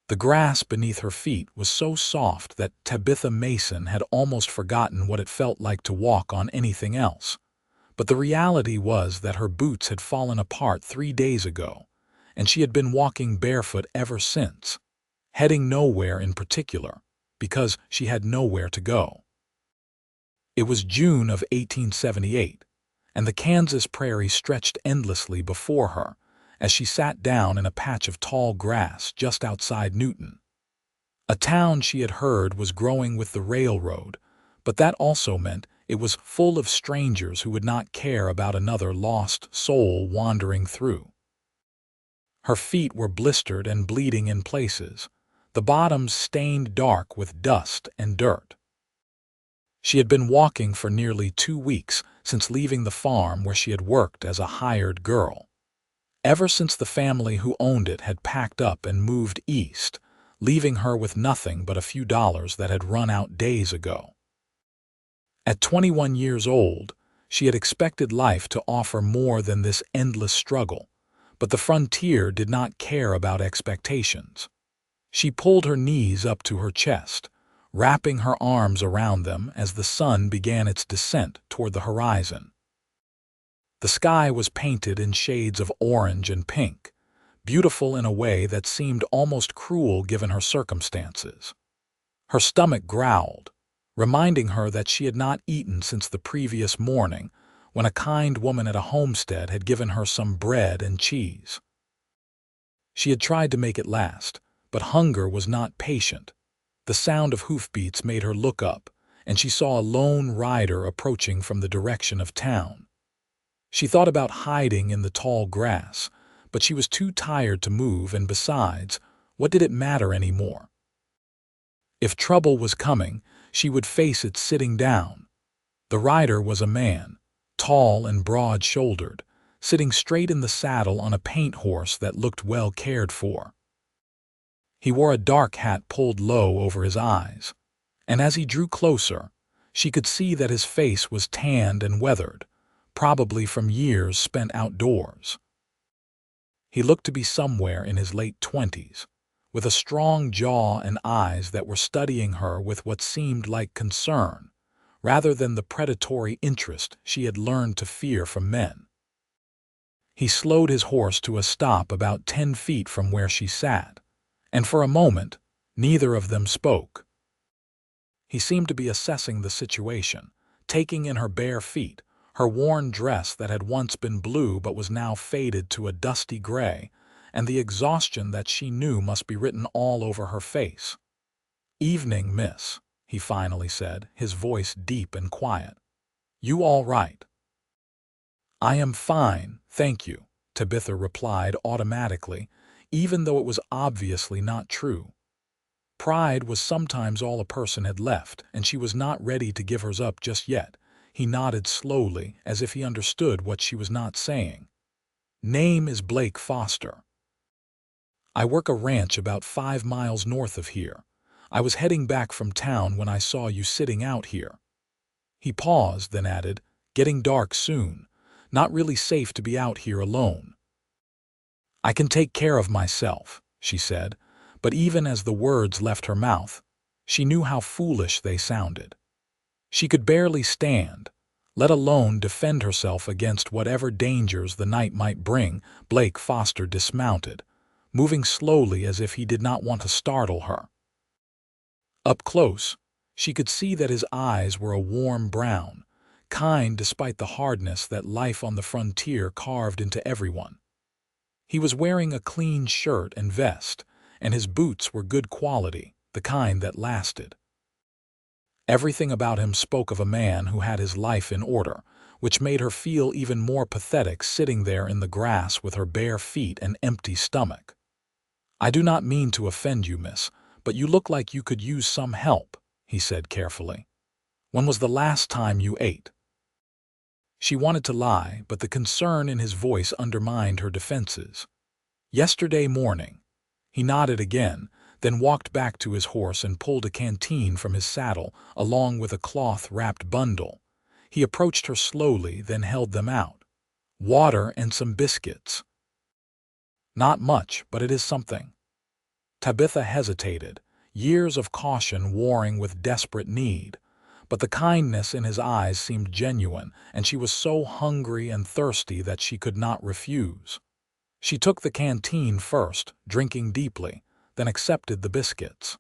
The grass beneath her feet was so soft that Tabitha Mason had almost forgotten what it felt like to walk on anything else. But the reality was that her boots had fallen apart 3 days ago, and she had been walking barefoot ever since, heading nowhere in particular, because she had nowhere to go. It was June of 1878, and the Kansas prairie stretched endlessly before her as she sat down in a patch of tall grass just outside Newton. A town she had heard was growing with the railroad, but that also meant it was full of strangers who would not care about another lost soul wandering through. Her feet were blistered and bleeding in places, the bottoms stained dark with dust and dirt. She had been walking for nearly 2 weeks since leaving the farm where she had worked as a hired girl. Ever since the family who owned it had packed up and moved east, leaving her with nothing but a few dollars that had run out days ago. At 21 years old, she had expected life to offer more than this endless struggle, but the frontier did not care about expectations. She pulled her knees up to her chest, wrapping her arms around them as the sun began its descent toward the horizon. The sky was painted in shades of orange and pink, beautiful in a way that seemed almost cruel given her circumstances. Her stomach growled, reminding her that she had not eaten since the previous morning when a kind woman at a homestead had given her some bread and cheese. She had tried to make it last, but hunger was not patient. The sound of hoofbeats made her look up, and she saw a lone rider approaching from the direction of town. She thought about hiding in the tall grass, but she was too tired to move, and besides, what did it matter anymore? If trouble was coming, she would face it sitting down. The rider was a man, tall and broad-shouldered, sitting straight in the saddle on a paint horse that looked well cared for. He wore a dark hat pulled low over his eyes, and as he drew closer, she could see that his face was tanned and weathered, probably from years spent outdoors. He looked to be somewhere in his late 20s, with a strong jaw and eyes that were studying her with what seemed like concern, rather than the predatory interest she had learned to fear from men. He slowed his horse to a stop about 10 feet from where she sat, and for a moment, neither of them spoke. He seemed to be assessing the situation, taking in her bare feet, her worn dress that had once been blue but was now faded to a dusty gray, and the exhaustion that she knew must be written all over her face. "Evening, miss," he finally said, his voice deep and quiet. "You all right?" "I am fine, thank you," Tabitha replied automatically, even though it was obviously not true. Pride was sometimes all a person had left, and she was not ready to give hers up just yet. He nodded slowly, as if he understood what she was not saying. "Name is Blake Foster. I work a ranch about 5 miles north of here. I was heading back from town when I saw you sitting out here." He paused, then added, "Getting dark soon. Not really safe to be out here alone." "I can take care of myself," she said, but even as the words left her mouth, she knew how foolish they sounded. She could barely stand, let alone defend herself against whatever dangers the night might bring. Blake Foster dismounted, moving slowly as if he did not want to startle her. Up close, she could see that his eyes were a warm brown, kind despite the hardness that life on the frontier carved into everyone. He was wearing a clean shirt and vest, and his boots were good quality, the kind that lasted. Everything about him spoke of a man who had his life in order, which made her feel even more pathetic sitting there in the grass with her bare feet and empty stomach. "I do not mean to offend you, miss, but you look like you could use some help," he said carefully. "When was the last time you ate?" She wanted to lie, but the concern in his voice undermined her defenses. "Yesterday morning." He nodded again, then walked back to his horse and pulled a canteen from his saddle, along with a cloth-wrapped bundle. He approached her slowly, then held them out. "Water and some biscuits." "Not much, but it is something." Tabitha hesitated, years of caution warring with desperate need. But the kindness in his eyes seemed genuine, and she was so hungry and thirsty that she could not refuse. She took the canteen first, drinking deeply, then accepted the biscuits.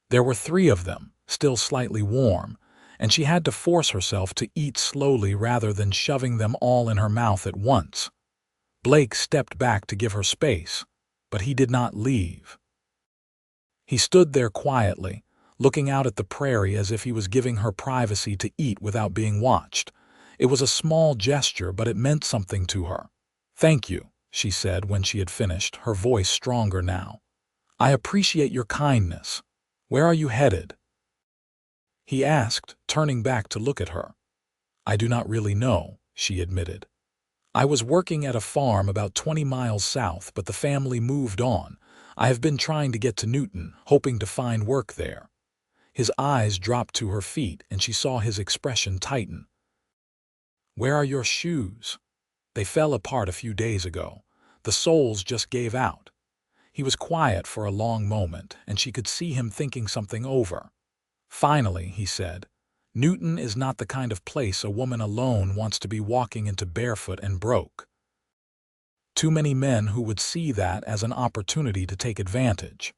There were 3 of them, still slightly warm, and she had to force herself to eat slowly rather than shoving them all in her mouth at once. Blake stepped back to give her space, but he did not leave. He stood there quietly, looking out at the prairie as if he was giving her privacy to eat without being watched. It was a small gesture, but it meant something to her. "Thank you," she said when she had finished, her voice stronger now. "I appreciate your kindness. Where are you headed?" He asked, turning back to look at her. "I do not really know," she admitted. "I was working at a farm about 20 miles south, but the family moved on. I have been trying to get to Newton, hoping to find work there." His eyes dropped to her feet, and she saw his expression tighten. "Where are your shoes?" "They fell apart a few days ago. The soles just gave out." He was quiet for a long moment, and she could see him thinking something over. Finally, he said, "Newton is not the kind of place a woman alone wants to be walking into barefoot and broke. Too many men who would see that as an opportunity to take advantage."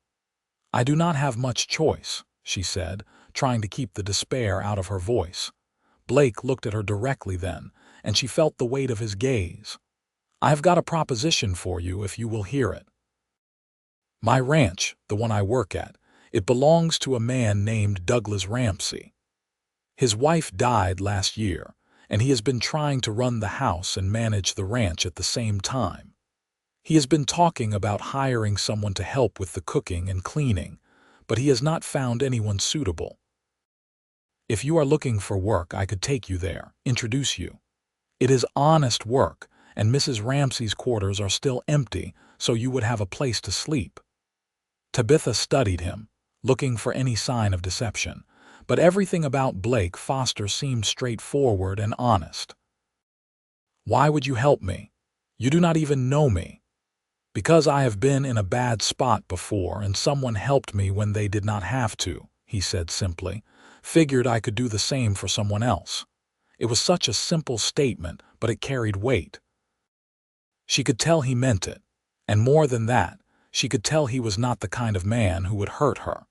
"I do not have much choice," she said, trying to keep the despair out of her voice. Blake looked at her directly then, and she felt the weight of his gaze. "I have got a proposition for you if you will hear it. My ranch, the one I work at, it belongs to a man named Douglas Ramsey. His wife died last year, and he has been trying to run the house and manage the ranch at the same time. He has been talking about hiring someone to help with the cooking and cleaning, but he has not found anyone suitable. If you are looking for work, I could take you there, introduce you. It is honest work, and Mrs. Ramsey's quarters are still empty, so you would have a place to sleep." Tabitha studied him, looking for any sign of deception, but everything about Blake Foster seemed straightforward and honest. "Why would you help me? You do not even know me." "Because I have been in a bad spot before and someone helped me when they did not have to," he said simply. "Figured I could do the same for someone else." It was such a simple statement, but it carried weight. She could tell he meant it, and more than that, she could tell he was not the kind of man who would hurt her.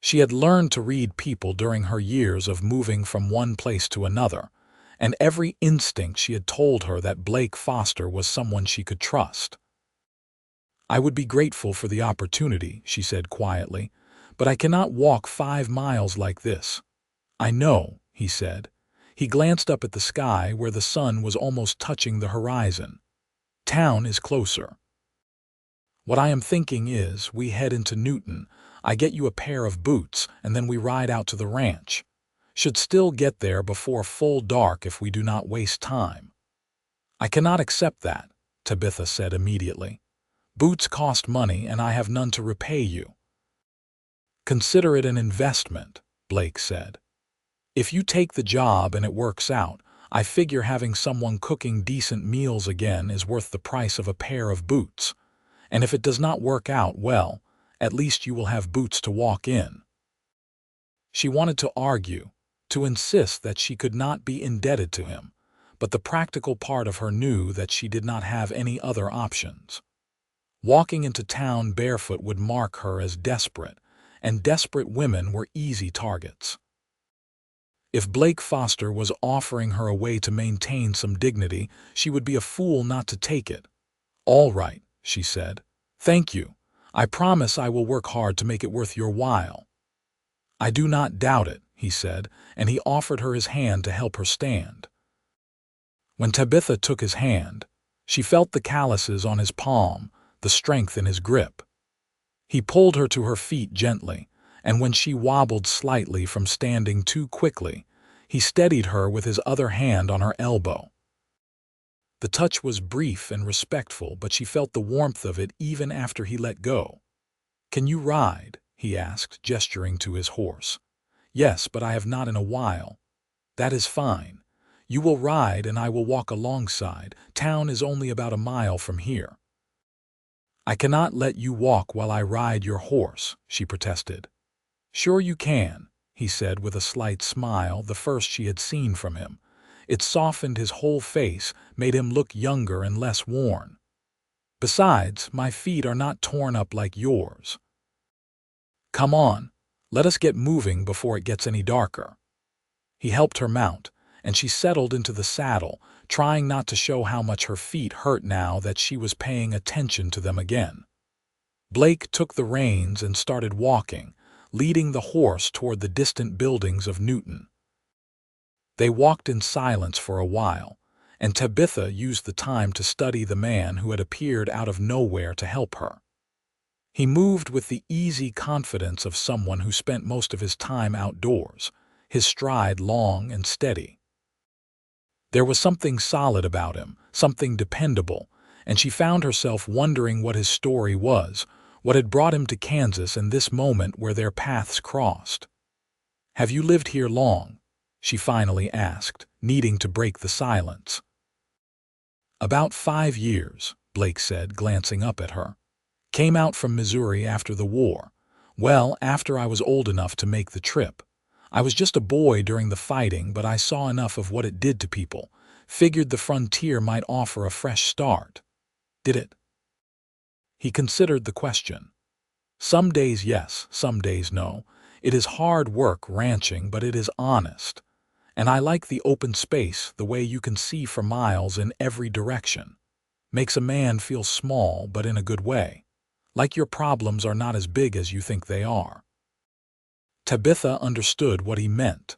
She had learned to read people during her years of moving from one place to another, and every instinct she had told her that Blake Foster was someone she could trust. "I would be grateful for the opportunity," she said quietly, "but I cannot walk 5 miles like this." "I know," he said. He glanced up at the sky where the sun was almost touching the horizon. "Town is closer. What I am thinking is, we head into Newton, I get you a pair of boots, and then we ride out to the ranch. Should still get there before full dark if we do not waste time." "I cannot accept that," Tabitha said immediately. "Boots cost money, and I have none to repay you." "Consider it an investment," Blake said. "If you take the job and it works out, I figure having someone cooking decent meals again is worth the price of a pair of boots. And if it does not work out well, at least you will have boots to walk in." She wanted to argue, to insist that she could not be indebted to him, but the practical part of her knew that she did not have any other options. Walking into town barefoot would mark her as desperate, and desperate women were easy targets. If Blake Foster was offering her a way to maintain some dignity, she would be a fool not to take it. "All right," she said. "Thank you. I promise I will work hard to make it worth your while." "I do not doubt it," he said, and he offered her his hand to help her stand. When Tabitha took his hand, she felt the calluses on his palm, the strength in his grip. He pulled her to her feet gently, and when she wobbled slightly from standing too quickly, he steadied her with his other hand on her elbow. The touch was brief and respectful, but she felt the warmth of it even after he let go. "Can you ride?" he asked, gesturing to his horse. "Yes, but I have not in a while." "That is fine. You will ride and I will walk alongside. Town is only about a mile from here." "I cannot let you walk while I ride your horse," she protested. "Sure you can," he said with a slight smile, the first she had seen from him. It softened his whole face, made him look younger and less worn. "Besides, my feet are not torn up like yours. Come on, let us get moving before it gets any darker." He helped her mount, and she settled into the saddle, trying not to show how much her feet hurt now that she was paying attention to them again. Blake took the reins and started walking, leading the horse toward the distant buildings of Newton. They walked in silence for a while, and Tabitha used the time to study the man who had appeared out of nowhere to help her. He moved with the easy confidence of someone who spent most of his time outdoors, his stride long and steady. There was something solid about him, something dependable, and she found herself wondering what his story was, what had brought him to Kansas in this moment where their paths crossed. "Have you lived here long?" she finally asked, needing to break the silence. "About 5 years," Blake said, glancing up at her. "Came out from Missouri after the war. Well, after I was old enough to make the trip. I was just a boy during the fighting, but I saw enough of what it did to people. Figured the frontier might offer a fresh start." "Did it?" He considered the question. "Some days yes, some days no. It is hard work ranching, but it is honest. And I like the open space, the way you can see for miles in every direction. Makes a man feel small, but in a good way. Like your problems are not as big as you think they are." Tabitha understood what he meant.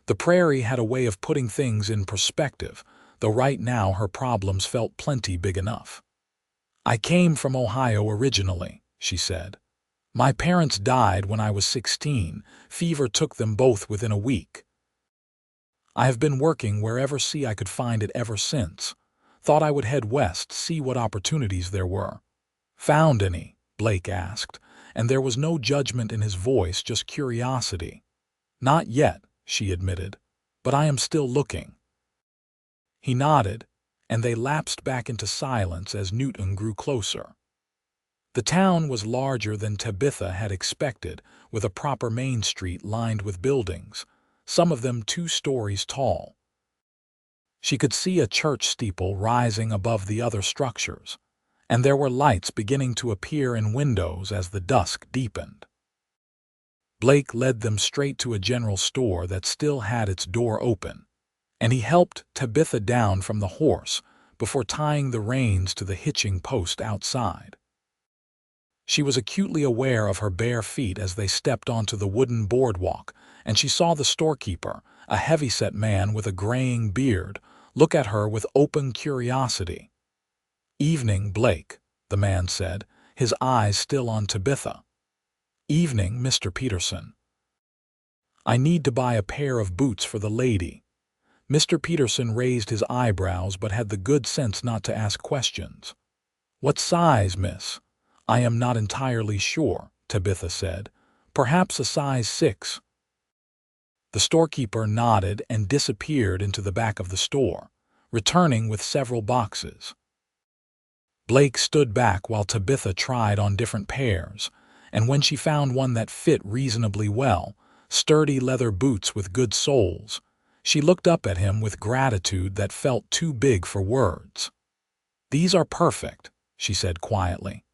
The prairie had a way of putting things in perspective, though right now her problems felt plenty big enough. "I came from Ohio originally," she said. "My parents died when I was 16. Fever took them both within a week. I have been working wherever I could find it ever since. Thought I would head west, see what opportunities there were." "Found any?" Blake asked, and there was no judgment in his voice, just curiosity. "Not yet," she admitted, "but I am still looking." He nodded, and they lapsed back into silence as Newton grew closer. The town was larger than Tabitha had expected, with a proper main street lined with buildings, some of them 2 stories tall. She could see a church steeple rising above the other structures, and there were lights beginning to appear in windows as the dusk deepened. Blake led them straight to a general store that still had its door open, and he helped Tabitha down from the horse before tying the reins to the hitching post outside. She was acutely aware of her bare feet as they stepped onto the wooden boardwalk, and she saw the storekeeper, a heavy-set man with a graying beard, look at her with open curiosity. "Evening, Blake," the man said, his eyes still on Tabitha. "Evening, Mr. Peterson. I need to buy a pair of boots for the lady." Mr. Peterson raised his eyebrows but had the good sense not to ask questions. "What size, miss?" "I am not entirely sure," Tabitha said. "Perhaps a size 6. The storekeeper nodded and disappeared into the back of the store, returning with several boxes. Blake stood back while Tabitha tried on different pairs, and when she found one that fit reasonably well, sturdy leather boots with good soles, she looked up at him with gratitude that felt too big for words. "These are perfect," she said quietly.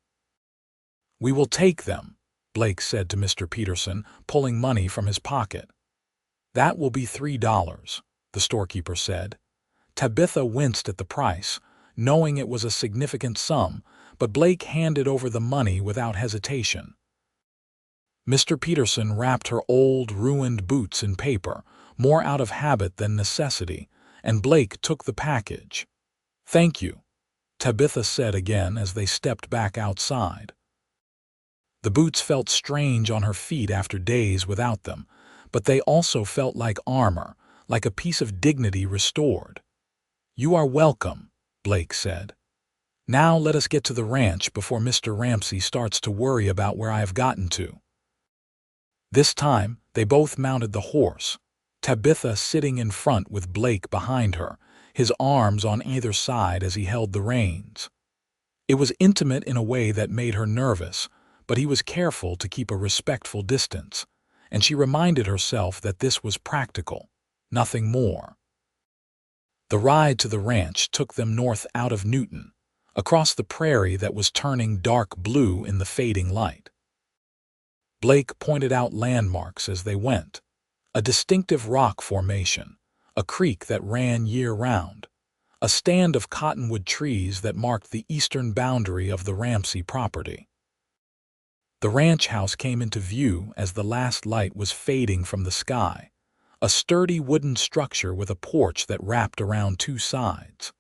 "We will take them," Blake said to Mr. Peterson, pulling money from his pocket. "That will be $3, the storekeeper said. Tabitha winced at the price, knowing it was a significant sum, but Blake handed over the money without hesitation. Mr. Peterson wrapped her old, ruined boots in paper, more out of habit than necessity, and Blake took the package. "Thank you," Tabitha said again as they stepped back outside. The boots felt strange on her feet after days without them, but they also felt like armor, like a piece of dignity restored. "You are welcome," Blake said. "Now let us get to the ranch before Mr. Ramsey starts to worry about where I have gotten to." This time, they both mounted the horse, Tabitha sitting in front with Blake behind her, his arms on either side as he held the reins. It was intimate in a way that made her nervous, but he was careful to keep a respectful distance, and she reminded herself that this was practical, nothing more. The ride to the ranch took them north out of Newton, across the prairie that was turning dark blue in the fading light. Blake pointed out landmarks as they went, a distinctive rock formation, a creek that ran year-round, a stand of cottonwood trees that marked the eastern boundary of the Ramsey property. The ranch house came into view as the last light was fading from the sky, a sturdy wooden structure with a porch that wrapped around two sides.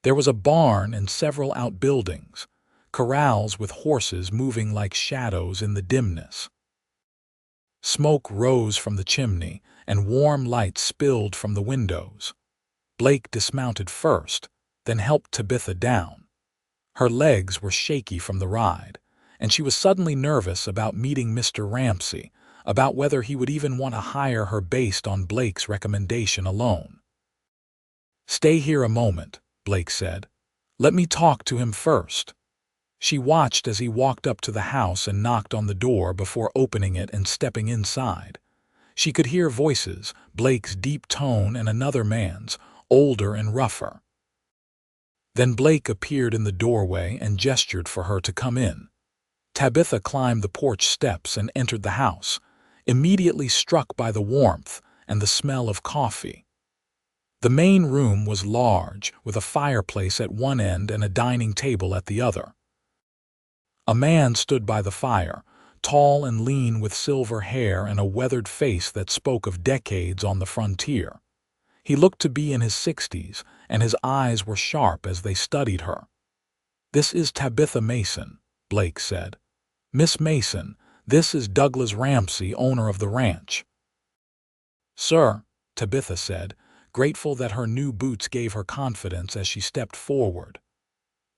There was a barn and several outbuildings, corrals with horses moving like shadows in the dimness. Smoke rose from the chimney, and warm light spilled from the windows. Blake dismounted first, then helped Tabitha down. Her legs were shaky from the ride, and she was suddenly nervous about meeting Mr. Ramsey, about whether he would even want to hire her based on Blake's recommendation alone. "Stay here a moment," Blake said. "Let me talk to him first." She watched as he walked up to the house and knocked on the door before opening it and stepping inside. She could hear voices, Blake's deep tone and another man's, older and rougher. Then Blake appeared in the doorway and gestured for her to come in. Tabitha climbed the porch steps and entered the house, immediately struck by the warmth and the smell of coffee. The main room was large, with a fireplace at one end and a dining table at the other. A man stood by the fire, tall and lean with silver hair and a weathered face that spoke of decades on the frontier. He looked to be in his 60s, and his eyes were sharp as they studied her. "This is Tabitha Mason," Blake said. "Miss Mason, this is Douglas Ramsey, owner of the ranch." "Sir," Tabitha said, grateful that her new boots gave her confidence as she stepped forward.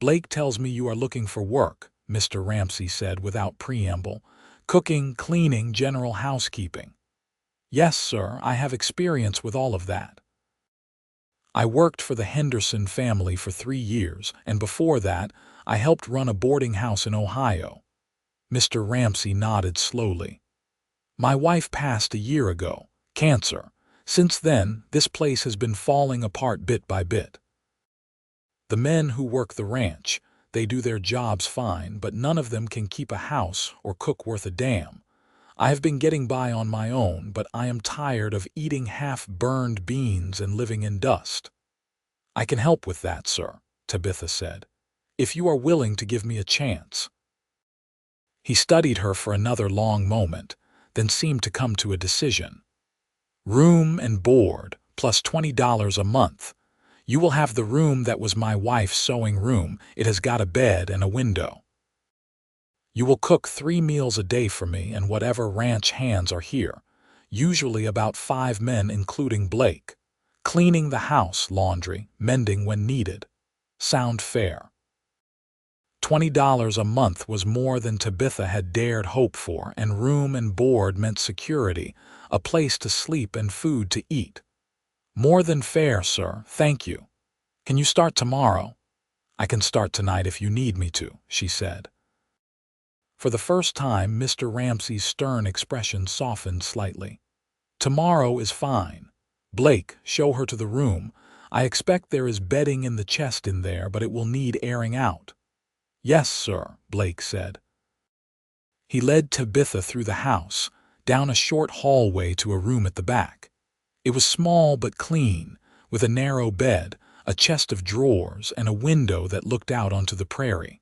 "Blake tells me you are looking for work," Mr. Ramsey said without preamble. "Cooking, cleaning, general housekeeping." "Yes, sir, I have experience with all of that. I worked for the Henderson family for 3 years, and before that, I helped run a boarding house in Ohio." Mr. Ramsey nodded slowly. "My wife passed a year ago, cancer. Since then, this place has been falling apart bit by bit. The men who work the ranch, they do their jobs fine, but none of them can keep a house or cook worth a damn. I have been getting by on my own, but I am tired of eating half-burned beans and living in dust." "I can help with that, sir," Tabitha said, "if you are willing to give me a chance." He studied her for another long moment, then seemed to come to a decision. "Room and board, plus $20 a month. You will have the room that was my wife's sewing room. It has got a bed and a window. You will cook 3 meals a day for me and whatever ranch hands are here, usually about 5 men including Blake. Cleaning the house, laundry, mending when needed. Sound fair?" $20 a month was more than Tabitha had dared hope for, and room and board meant security, a place to sleep and food to eat. "More than fair, sir, thank you. Can you start tomorrow?" "I can start tonight if you need me to," she said. For the first time, Mr. Ramsey's stern expression softened slightly. "Tomorrow is fine. Blake, show her to the room. I expect there is bedding in the chest in there, but it will need airing out." "Yes, sir," Blake said. He led Tabitha through the house, down a short hallway to a room at the back. It was small but clean, with a narrow bed, a chest of drawers, and a window that looked out onto the prairie.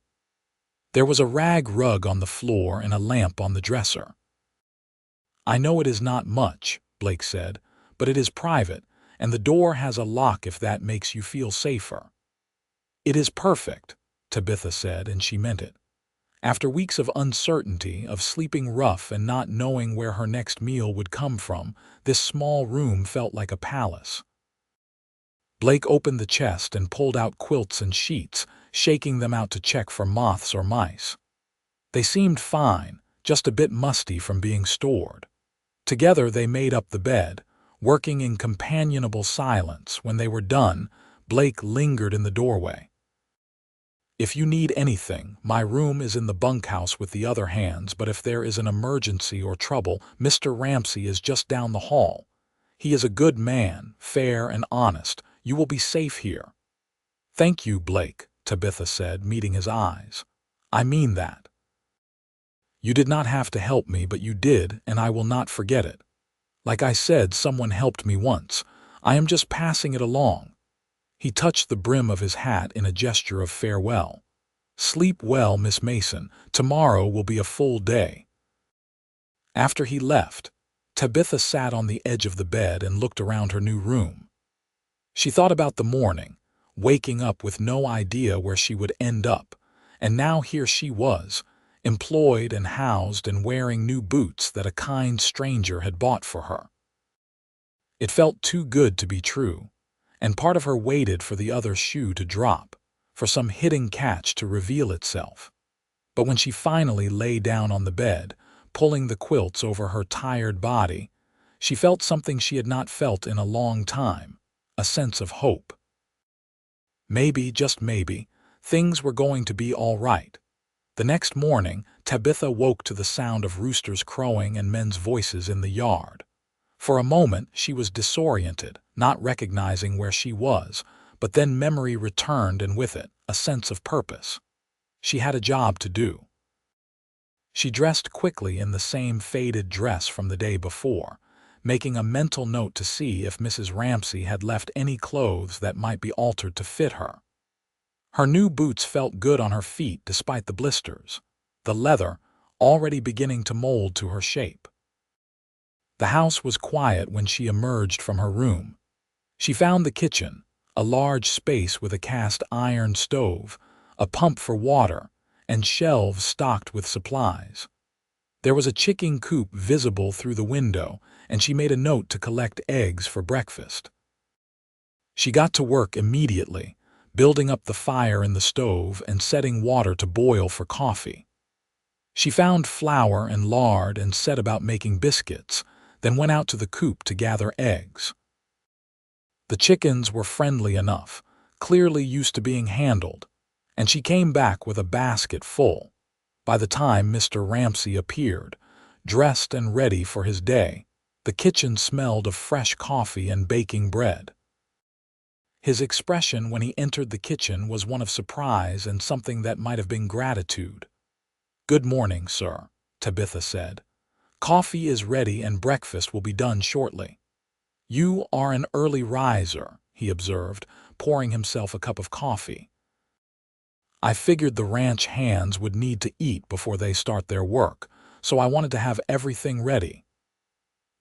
There was a rag rug on the floor and a lamp on the dresser. "I know it is not much," Blake said, "but it is private, and the door has a lock if that makes you feel safer." "It is perfect," Tabitha said, and she meant it. After weeks of uncertainty, of sleeping rough and not knowing where her next meal would come from, this small room felt like a palace. Blake opened the chest and pulled out quilts and sheets, shaking them out to check for moths or mice. They seemed fine, just a bit musty from being stored. Together they made up the bed, working in companionable silence. When they were done, Blake lingered in the doorway. If you need anything, my room is in the bunkhouse with the other hands, but if there is an emergency or trouble, Mr. Ramsey is just down the hall. He is a good man, fair and honest. You will be safe here." "Thank you, Blake," Tabitha said, meeting his eyes. "I mean that. You did not have to help me, but you did, and I will not forget it. Like I said, someone helped me once. I am just passing it along." He touched the brim of his hat in a gesture of farewell. "Sleep well, Miss Mason. Tomorrow will be a full day." After he left, Tabitha sat on the edge of the bed and looked around her new room. She thought about the morning, waking up with no idea where she would end up, and now here she was, employed and housed and wearing new boots that a kind stranger had bought for her. It felt too good to be true, and part of her waited for the other shoe to drop, for some hidden catch to reveal itself. But when she finally lay down on the bed, pulling the quilts over her tired body, she felt something she had not felt in a long time, a sense of hope. Maybe, just maybe, things were going to be all right. The next morning, Tabitha woke to the sound of roosters crowing and men's voices in the yard. For a moment, she was disoriented, not recognizing where she was, but then memory returned, and with it, a sense of purpose. She had a job to do. She dressed quickly in the same faded dress from the day before, making a mental note to see if Mrs. Ramsey had left any clothes that might be altered to fit her. Her new boots felt good on her feet despite the blisters, the leather already beginning to mold to her shape. The house was quiet when she emerged from her room. She found the kitchen, a large space with a cast iron stove, a pump for water, and shelves stocked with supplies. There was a chicken coop visible through the window, and she made a note to collect eggs for breakfast. She got to work immediately, building up the fire in the stove and setting water to boil for coffee. She found flour and lard and set about making biscuits, then went out to the coop to gather eggs. The chickens were friendly enough, clearly used to being handled, and she came back with a basket full. By the time Mr. Ramsey appeared, dressed and ready for his day, the kitchen smelled of fresh coffee and baking bread. His expression when he entered the kitchen was one of surprise and something that might have been gratitude. "Good morning, sir," Tabitha said. "Coffee is ready and breakfast will be done shortly." "You are an early riser," he observed, pouring himself a cup of coffee. "I figured the ranch hands would need to eat before they start their work, so I wanted to have everything ready."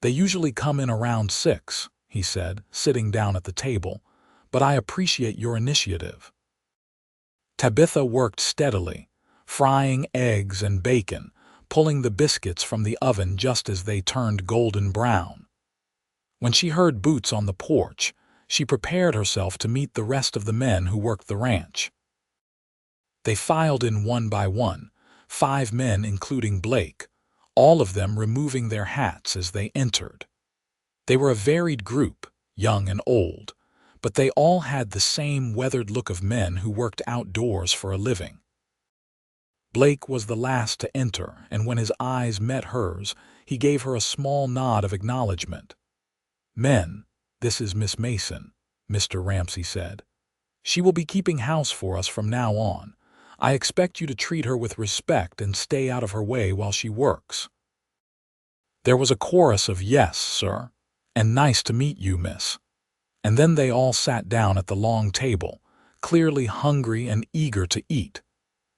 "They usually come in around 6, he said, sitting down at the table, "but I appreciate your initiative." Tabitha worked steadily, frying eggs and bacon, pulling the biscuits from the oven just as they turned golden brown. When she heard boots on the porch, she prepared herself to meet the rest of the men who worked the ranch. They filed in one by one, 5 men including Blake, all of them removing their hats as they entered. They were a varied group, young and old, but they all had the same weathered look of men who worked outdoors for a living. Blake was the last to enter, and when his eyes met hers, he gave her a small nod of acknowledgement. "Men, this is Miss Mason," Mr. Ramsey said. "She will be keeping house for us from now on. I expect you to treat her with respect and stay out of her way while she works." There was a chorus of "Yes, sir," and "Nice to meet you, miss." And then they all sat down at the long table, clearly hungry and eager to eat.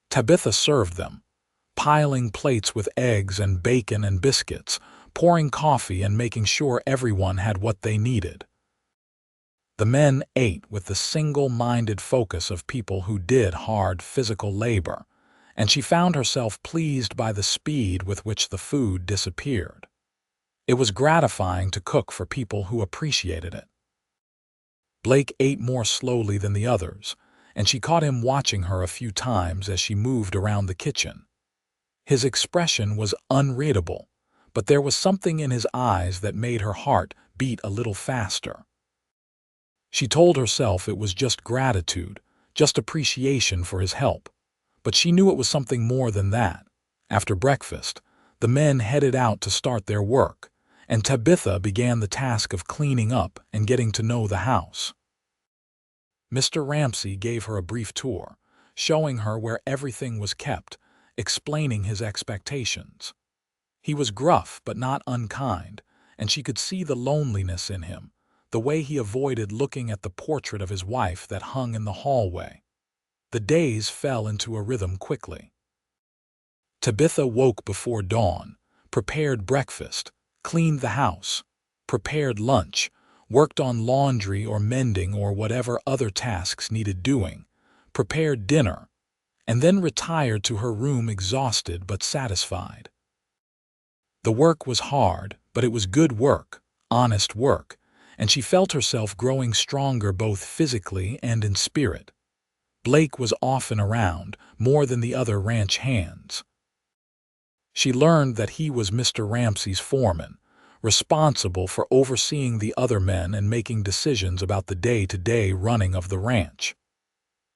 Tabitha served them, piling plates with eggs and bacon and biscuits, pouring coffee and making sure everyone had what they needed. The men ate with the single-minded focus of people who did hard physical labor, and she found herself pleased by the speed with which the food disappeared. It was gratifying to cook for people who appreciated it. Blake ate more slowly than the others, and she caught him watching her a few times as she moved around the kitchen. His expression was unreadable, but there was something in his eyes that made her heart beat a little faster. She told herself it was just gratitude, just appreciation for his help. But she knew it was something more than that. After breakfast, the men headed out to start their work, and Tabitha began the task of cleaning up and getting to know the house. Mr. Ramsay gave her a brief tour, showing her where everything was kept, explaining his expectations. He was gruff but not unkind, and she could see the loneliness in him, the way he avoided looking at the portrait of his wife that hung in the hallway. The days fell into a rhythm quickly. Tabitha woke before dawn, prepared breakfast, cleaned the house, prepared lunch, worked on laundry or mending or whatever other tasks needed doing, prepared dinner, and then retired to her room exhausted but satisfied. The work was hard, but it was good work, honest work, and she felt herself growing stronger both physically and in spirit. Blake was often around, more than the other ranch hands. She learned that he was Mr. Ramsay's foreman, responsible for overseeing the other men and making decisions about the day-to-day running of the ranch.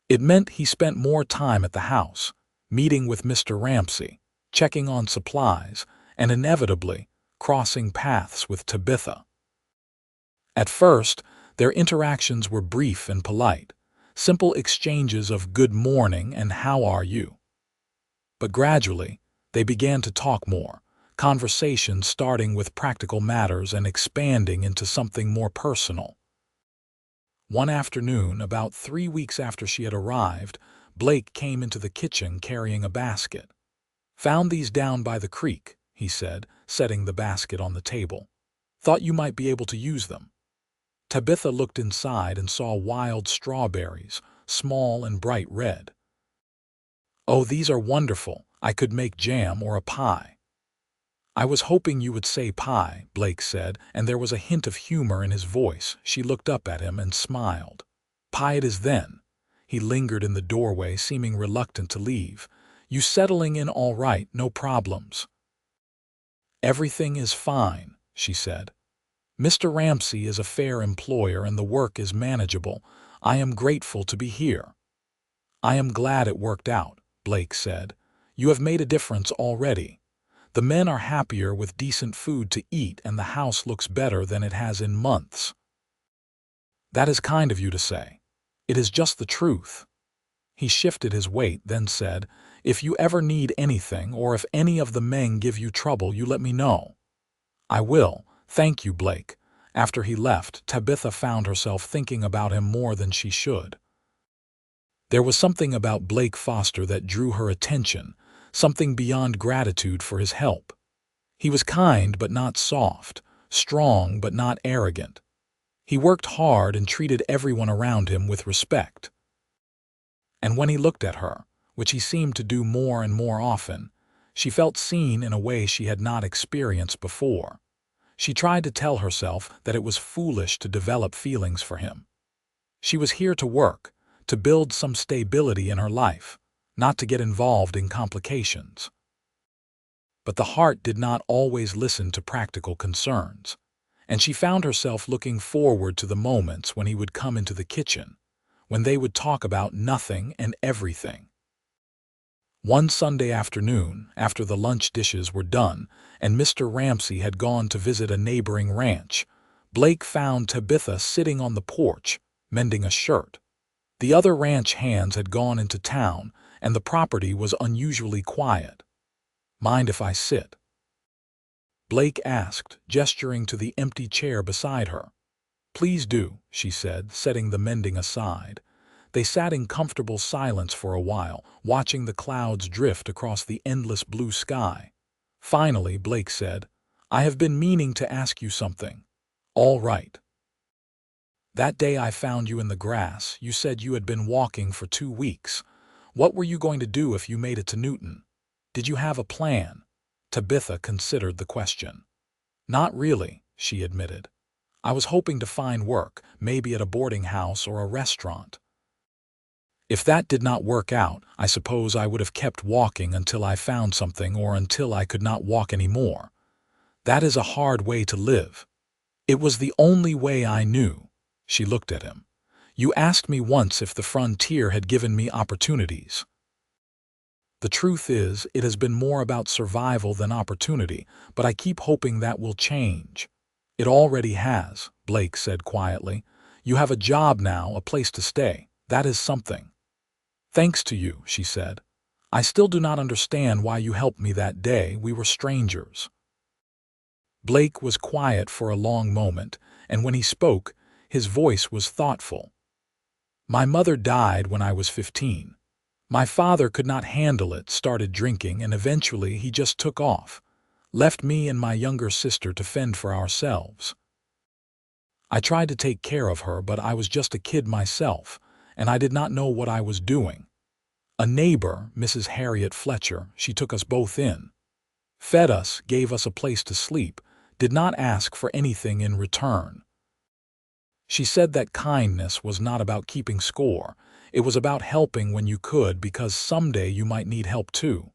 It meant he spent more time at the house, meeting with Mr. Ramsay, checking on supplies, and inevitably crossing paths with Tabitha. At first, their interactions were brief and polite, simple exchanges of good morning and how are you. But gradually, they began to talk more, conversations starting with practical matters and expanding into something more personal. One afternoon, about 3 weeks after she had arrived, Blake came into the kitchen carrying a basket. "Found these down by the creek," he said, setting the basket on the table. "Thought you might be able to use them." Tabitha looked inside and saw wild strawberries, small and bright red. "Oh, these are wonderful. I could make jam or a pie." "I was hoping you would say pie," Blake said, and there was a hint of humor in his voice. She looked up at him and smiled. "Pie it is then." He lingered in the doorway, seeming reluctant to leave. "You settling in all right, no problems?" "Everything is fine," she said. "Mr. Ramsay is a fair employer and the work is manageable. I am grateful to be here." "I am glad it worked out," Blake said. "You have made a difference already. The men are happier with decent food to eat and the house looks better than it has in months." "That is kind of you to say. It is just the truth." He shifted his weight, then said, "If you ever need anything or if any of the men give you trouble, you let me know." "I will. Thank you, Blake." After he left, Tabitha found herself thinking about him more than she should. There was something about Blake Foster that drew her attention, something beyond gratitude for his help. He was kind but not soft, strong but not arrogant. He worked hard and treated everyone around him with respect. And when he looked at her, which he seemed to do more and more often, she felt seen in a way she had not experienced before. She tried to tell herself that it was foolish to develop feelings for him. She was here to work, to build some stability in her life, not to get involved in complications. But the heart did not always listen to practical concerns, and she found herself looking forward to the moments when he would come into the kitchen, when they would talk about nothing and everything. One Sunday afternoon, after the lunch dishes were done and Mr. Ramsay had gone to visit a neighboring ranch, Blake found Tabitha sitting on the porch, mending a shirt. The other ranch hands had gone into town, and the property was unusually quiet. "Mind if I sit?" Blake asked, gesturing to the empty chair beside her. "Please do," she said, setting the mending aside. They sat in comfortable silence for a while, watching the clouds drift across the endless blue sky. Finally, Blake said, "I have been meaning to ask you something." "All right." "That day I found you in the grass, you said you had been walking for 2 weeks. What were you going to do if you made it to Newton? Did you have a plan?" Tabitha considered the question. "Not really," she admitted. "I was hoping to find work, maybe at a boarding house or a restaurant. If that did not work out, I suppose I would have kept walking until I found something or until I could not walk anymore. That is a hard way to live." "It was the only way I knew." She looked at him. You asked me once if the frontier had given me opportunities. The truth is, it has been more about survival than opportunity, but I keep hoping that will change. It already has, Blake said quietly. You have a job now, a place to stay. That is something. Thanks to you, she said. I still do not understand why you helped me that day. We were strangers. Blake was quiet for a long moment, and when he spoke, his voice was thoughtful. My mother died when I was 15. My father could not handle it, started drinking, and eventually he just took off, left me and my younger sister to fend for ourselves. I tried to take care of her, but I was just a kid myself, and I did not know what I was doing. A neighbor, Mrs. Harriet Fletcher, she took us both in, fed us, gave us a place to sleep, did not ask for anything in return. She said that kindness was not about keeping score. It was about helping when you could, because someday you might need help too.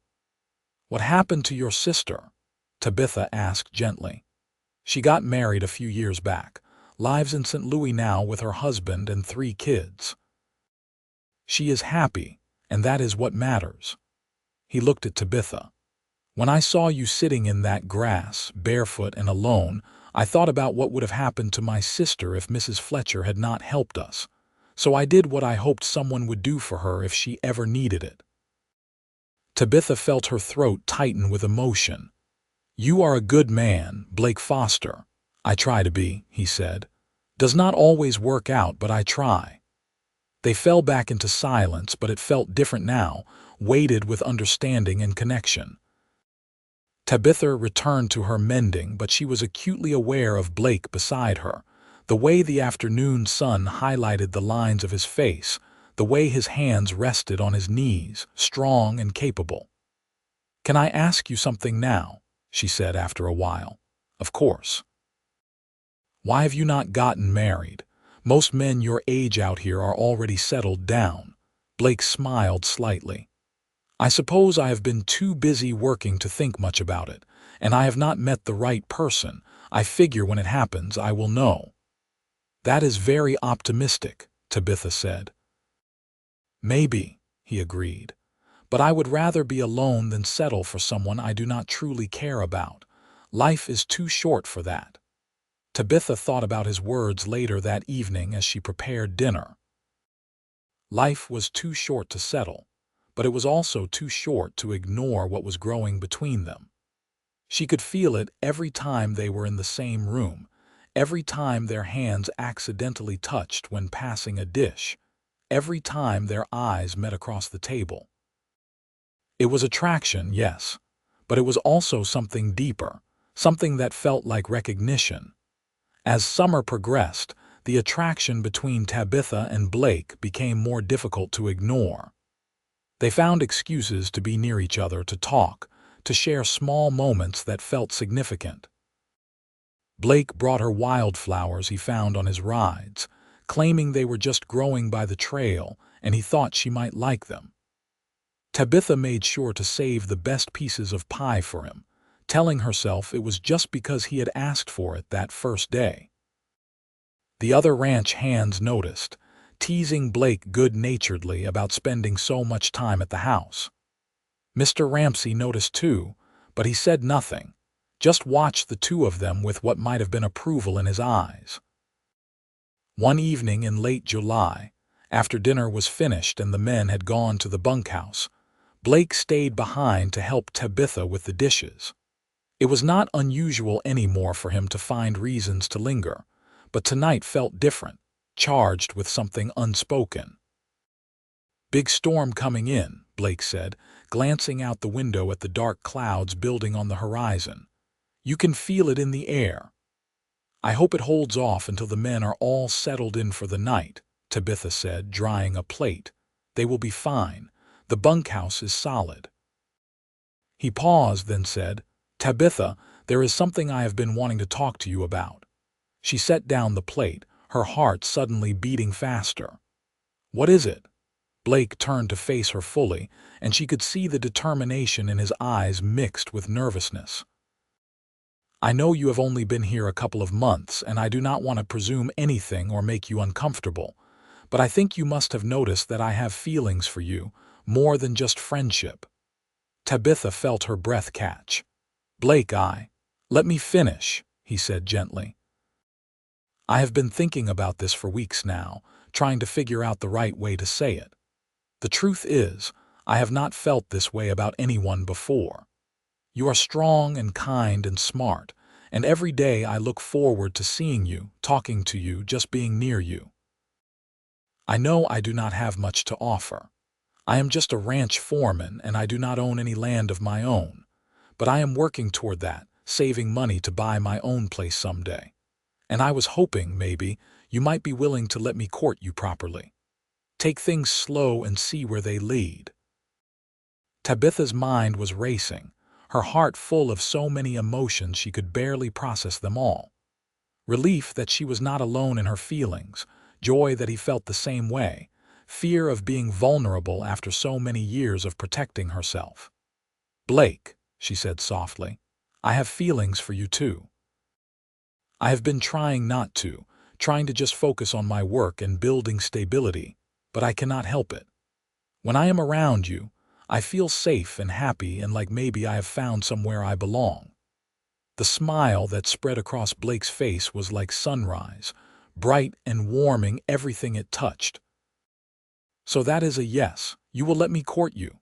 What happened to your sister? Tabitha asked gently. She got married a few years back, lives in St. Louis now with her husband and 3 kids. She is happy, and that is what matters. He looked at Tabitha. When I saw you sitting in that grass, barefoot and alone, I thought about what would have happened to my sister if Mrs. Fletcher had not helped us. So I did what I hoped someone would do for her if she ever needed it. Tabitha felt her throat tighten with emotion. You are a good man, Blake Foster. I try to be, he said. Does not always work out, but I try. They fell back into silence, but it felt different now, weighted with understanding and connection. Tabitha returned to her mending, but she was acutely aware of Blake beside her, the way the afternoon sun highlighted the lines of his face, the way his hands rested on his knees, strong and capable. Can I ask you something now? She said after a while. Of course. Why have you not gotten married? Most men your age out here are already settled down. Blake smiled slightly. I suppose I have been too busy working to think much about it, and I have not met the right person. I figure when it happens, I will know. That is very optimistic, Tabitha said. Maybe, he agreed, but I would rather be alone than settle for someone I do not truly care about. Life is too short for that. Tabitha thought about his words later that evening as she prepared dinner. Life was too short to settle, but it was also too short to ignore what was growing between them. She could feel it every time they were in the same room, every time their hands accidentally touched when passing a dish, every time their eyes met across the table. It was attraction, yes, but it was also something deeper, something that felt like recognition. As summer progressed, the attraction between Tabitha and Blake became more difficult to ignore. They found excuses to be near each other, to talk, to share small moments that felt significant. Blake brought her wildflowers he found on his rides, claiming they were just growing by the trail and he thought she might like them. Tabitha made sure to save the best pieces of pie for him, telling herself it was just because he had asked for it that first day. The other ranch hands noticed, teasing Blake good-naturedly about spending so much time at the house. Mr. Ramsey noticed too, but he said nothing, just watched the two of them with what might have been approval in his eyes. One evening in late July, after dinner was finished and the men had gone to the bunkhouse, Blake stayed behind to help Tabitha with the dishes. It was not unusual anymore for him to find reasons to linger, but tonight felt different, charged with something unspoken. Big storm coming in, Blake said, glancing out the window at the dark clouds building on the horizon. You can feel it in the air. I hope it holds off until the men are all settled in for the night, Tabitha said, drying a plate. They will be fine. The bunkhouse is solid. He paused, then said, Tabitha, there is something I have been wanting to talk to you about. She set down the plate, her heart suddenly beating faster. What is it? Blake turned to face her fully, and she could see the determination in his eyes mixed with nervousness. I know you have only been here a couple of months, and I do not want to presume anything or make you uncomfortable, but I think you must have noticed that I have feelings for you, more than just friendship." Tabitha felt her breath catch. "Blake, let me finish," he said gently. "I have been thinking about this for weeks now, trying to figure out the right way to say it. The truth is, I have not felt this way about anyone before. You are strong and kind and smart, and every day I look forward to seeing you, talking to you, just being near you. I know I do not have much to offer. I am just a ranch foreman and I do not own any land of my own, but I am working toward that, saving money to buy my own place someday. And I was hoping, maybe, you might be willing to let me court you properly. Take things slow and see where they lead." Tabitha's mind was racing, her heart full of so many emotions she could barely process them all. Relief that she was not alone in her feelings, joy that he felt the same way, fear of being vulnerable after so many years of protecting herself. "Blake," she said softly, "I have feelings for you too. I have been trying not to, trying to just focus on my work and building stability, but I cannot help it. When I am around you, I feel safe and happy and like maybe I have found somewhere I belong." The smile that spread across Blake's face was like sunrise, bright and warming everything it touched. "So that is a yes, you will let me court you?"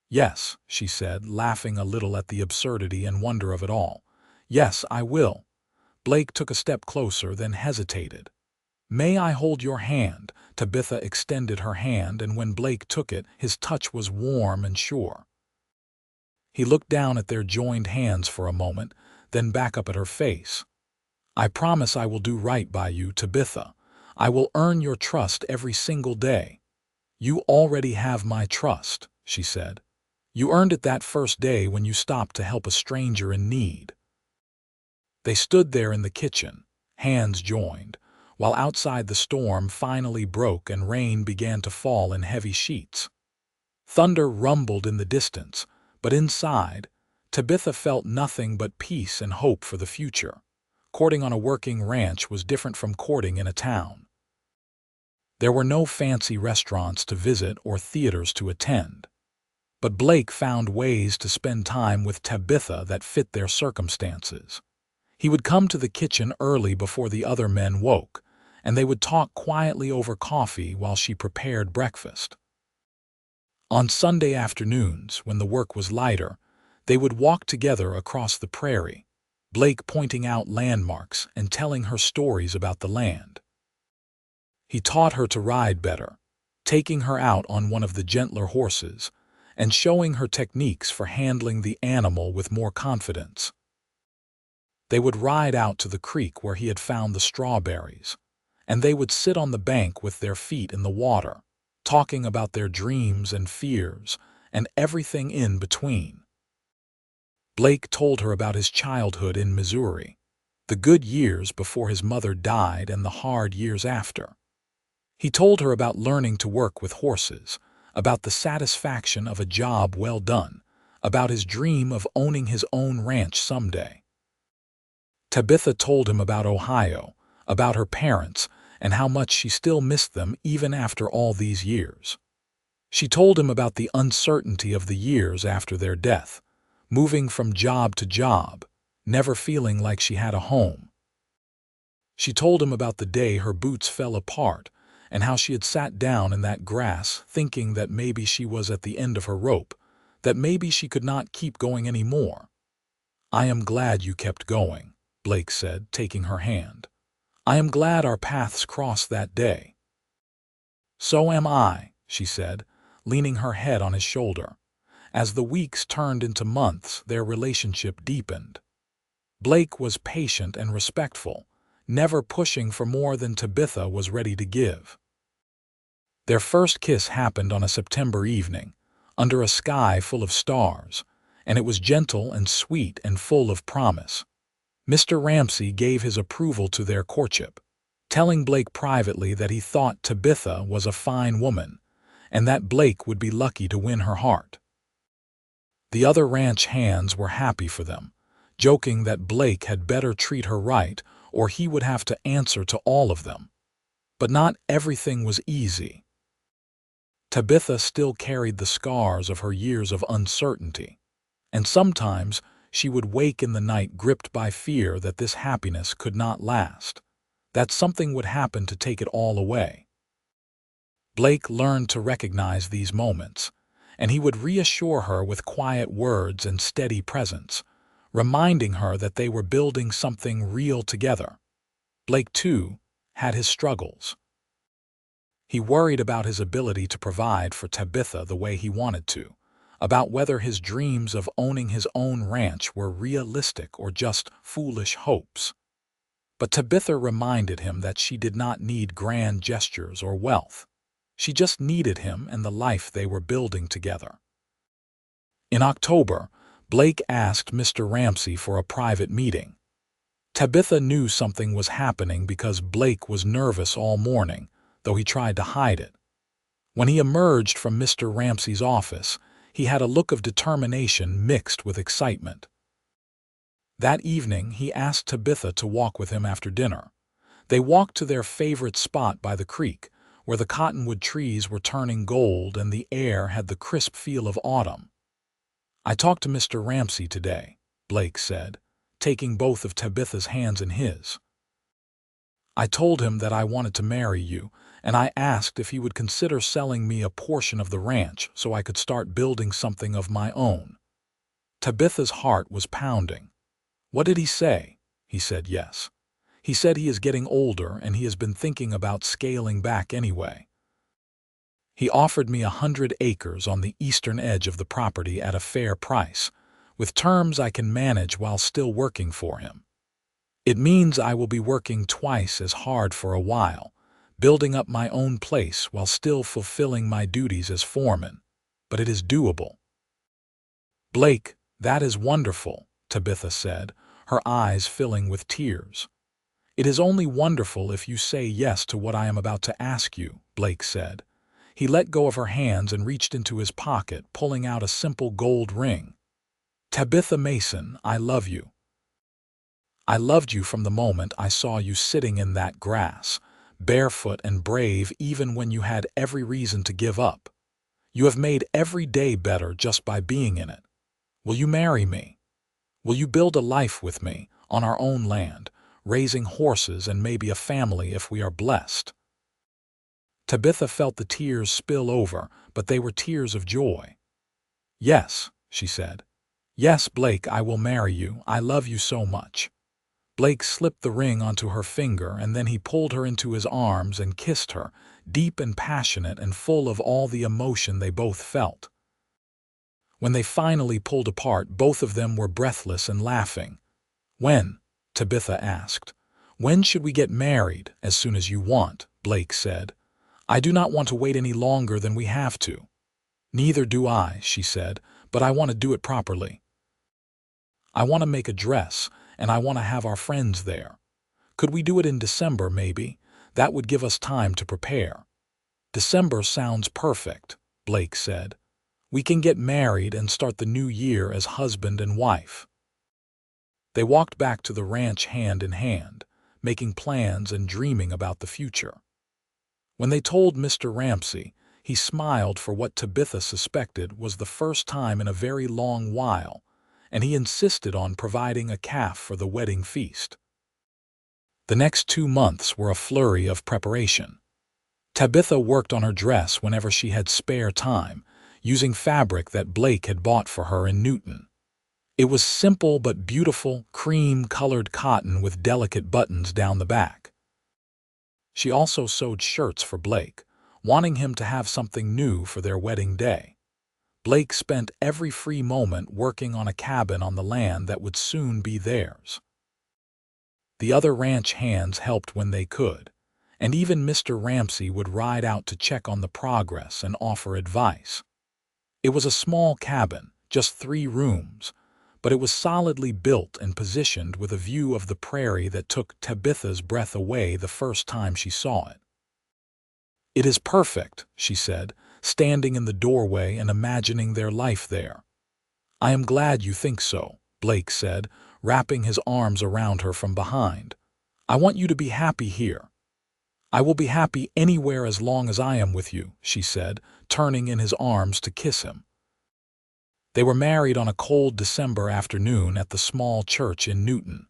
"Yes," she said, laughing a little at the absurdity and wonder of it all. "Yes, I will." Blake took a step closer, then hesitated. "May I hold your hand?" Tabitha extended her hand, and when Blake took it, his touch was warm and sure. He looked down at their joined hands for a moment, then back up at her face. "I promise I will do right by you, Tabitha. I will earn your trust every single day." "You already have my trust," she said. "You earned it that first day when you stopped to help a stranger in need." They stood there in the kitchen, hands joined, while outside the storm finally broke and rain began to fall in heavy sheets. Thunder rumbled in the distance, but inside, Tabitha felt nothing but peace and hope for the future. Courting on a working ranch was different from courting in a town. There were no fancy restaurants to visit or theaters to attend. But Blake found ways to spend time with Tabitha that fit their circumstances. He would come to the kitchen early before the other men woke, and they would talk quietly over coffee while she prepared breakfast. On Sunday afternoons, when the work was lighter, they would walk together across the prairie, Blake pointing out landmarks and telling her stories about the land. He taught her to ride better, taking her out on one of the gentler horses and showing her techniques for handling the animal with more confidence. They would ride out to the creek where he had found the strawberries, and they would sit on the bank with their feet in the water, talking about their dreams and fears and everything in between. Blake told her about his childhood in Missouri, the good years before his mother died and the hard years after. He told her about learning to work with horses, about the satisfaction of a job well done, about his dream of owning his own ranch someday. Tabitha told him about Ohio, about her parents, and how much she still missed them even after all these years. She told him about the uncertainty of the years after their death, moving from job to job, never feeling like she had a home. She told him about the day her boots fell apart and how she had sat down in that grass thinking that maybe she was at the end of her rope, that maybe she could not keep going anymore. "I am glad you kept going," Blake said, taking her hand. "I am glad our paths crossed that day." "So am I," she said, leaning her head on his shoulder. As the weeks turned into months, their relationship deepened. Blake was patient and respectful, never pushing for more than Tabitha was ready to give. Their first kiss happened on a September evening, under a sky full of stars, and it was gentle and sweet and full of promise. Mr. Ramsey gave his approval to their courtship, telling Blake privately that he thought Tabitha was a fine woman, and that Blake would be lucky to win her heart. The other ranch hands were happy for them, joking that Blake had better treat her right or he would have to answer to all of them. But not everything was easy. Tabitha still carried the scars of her years of uncertainty, and sometimes she would wake in the night gripped by fear that this happiness could not last, that something would happen to take it all away. Blake learned to recognize these moments, and he would reassure her with quiet words and steady presence, reminding her that they were building something real together. Blake, too, had his struggles. He worried about his ability to provide for Tabitha the way he wanted to, about whether his dreams of owning his own ranch were realistic or just foolish hopes. But Tabitha reminded him that she did not need grand gestures or wealth. She just needed him and the life they were building together. In October, Blake asked Mr. Ramsey for a private meeting. Tabitha knew something was happening because Blake was nervous all morning, though he tried to hide it. When he emerged from Mr. Ramsey's office, he had a look of determination mixed with excitement. That evening, he asked Tabitha to walk with him after dinner. They walked to their favorite spot by the creek, where the cottonwood trees were turning gold and the air had the crisp feel of autumn. "I talked to Mr. Ramsey today," Blake said, taking both of Tabitha's hands in his. "I told him that I wanted to marry you, and I asked if he would consider selling me a portion of the ranch so I could start building something of my own." Tabitha's heart was pounding. "What did he say?" He said yes. "He said he is getting older and he has been thinking about scaling back anyway. He offered me 100 acres on the eastern edge of the property at a fair price, with terms I can manage while still working for him. It means I will be working twice as hard for a while, building up my own place while still fulfilling my duties as foreman, but it is doable." "Blake, that is wonderful," Tabitha said, her eyes filling with tears. "It is only wonderful if you say yes to what I am about to ask you," Blake said. He let go of her hands and reached into his pocket, pulling out a simple gold ring. "Tabitha Mason, I love you. I loved you from the moment I saw you sitting in that grass, barefoot and brave even when you had every reason to give up. You have made every day better just by being in it. Will you marry me? Will you build a life with me, on our own land, raising horses and maybe a family if we are blessed?" Tabitha felt the tears spill over, but they were tears of joy. "Yes," she said. "Yes, Blake, I will marry you. I love you so much." Blake slipped the ring onto her finger and then he pulled her into his arms and kissed her, deep and passionate and full of all the emotion they both felt. When they finally pulled apart, both of them were breathless and laughing. "When?" Tabitha asked. "When should we get married?" "As soon as you want," Blake said. "I do not want to wait any longer than we have to." "Neither do I," she said, "but I want to do it properly. I want to make a dress, and I want to have our friends there. Could we do it in December, maybe? That would give us time to prepare." "December sounds perfect," Blake said. "We can get married and start the new year as husband and wife." They walked back to the ranch hand in hand, making plans and dreaming about the future. When they told Mr. Ramsey, he smiled for what Tabitha suspected was the first time in a very long while, and he insisted on providing a calf for the wedding feast. The next 2 months were a flurry of preparation. Tabitha worked on her dress whenever she had spare time, using fabric that Blake had bought for her in Newton. It was simple but beautiful, cream-colored cotton with delicate buttons down the back. She also sewed shirts for Blake, wanting him to have something new for their wedding day. Blake spent every free moment working on a cabin on the land that would soon be theirs. The other ranch hands helped when they could, and even Mr. Ramsey would ride out to check on the progress and offer advice. It was a small cabin, just 3 rooms, but it was solidly built and positioned with a view of the prairie that took Tabitha's breath away the first time she saw it. "It is perfect," she said, standing in the doorway and imagining their life there. "I am glad you think so," Blake said, wrapping his arms around her from behind. "I want you to be happy here. I will be happy anywhere as long as I am with you, she said, turning in his arms to kiss him. They were married on a cold December afternoon at the small church in Newton.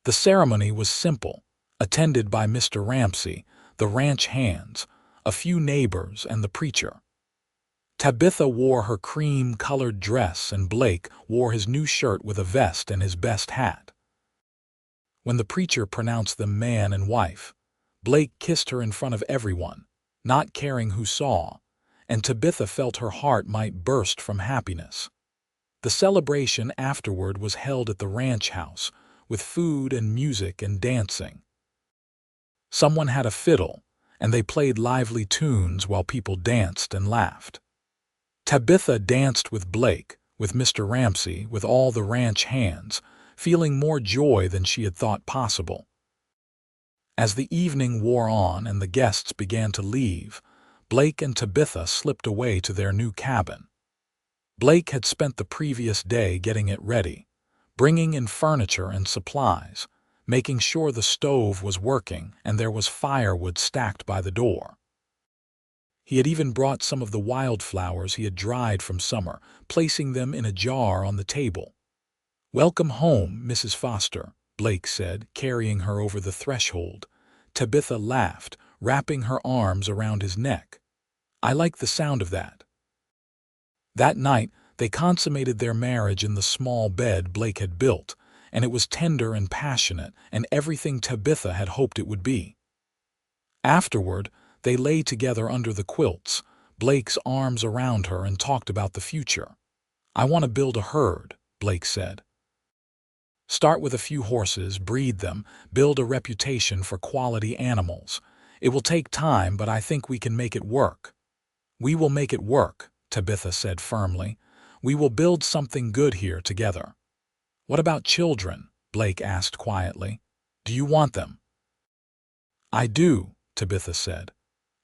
The ceremony was simple, attended by Mr. Ramsay, the ranch hands, a few neighbors, and the preacher. Tabitha wore her cream-colored dress and Blake wore his new shirt with a vest and his best hat. When the preacher pronounced them man and wife, Blake kissed her in front of everyone, not caring who saw, and Tabitha felt her heart might burst from happiness. The celebration afterward was held at the ranch house, with food and music and dancing. Someone had a fiddle, and they played lively tunes while people danced and laughed. Tabitha danced with Blake, with Mr. Ramsay, with all the ranch hands, feeling more joy than she had thought possible. As the evening wore on and the guests began to leave, Blake and Tabitha slipped away to their new cabin. Blake had spent the previous day getting it ready, bringing in furniture and supplies, making sure the stove was working and there was firewood stacked by the door. He had even brought some of the wildflowers he had dried from summer, placing them in a jar on the table. "Welcome home, Mrs. Foster," Blake said, carrying her over the threshold. Tabitha laughed, wrapping her arms around his neck. "I like the sound of that." That night, they consummated their marriage in the small bed Blake had built, and it was tender and passionate and everything Tabitha had hoped it would be. Afterward, they lay together under the quilts, Blake's arms around her, and talked about the future. "I want to build a herd," Blake said. "Start with a few horses, breed them, build a reputation for quality animals. It will take time, but I think we can make it work." "We will make it work," Tabitha said firmly. "We will build something good here together." "What about children?" Blake asked quietly. "Do you want them?" "I do," Tabitha said.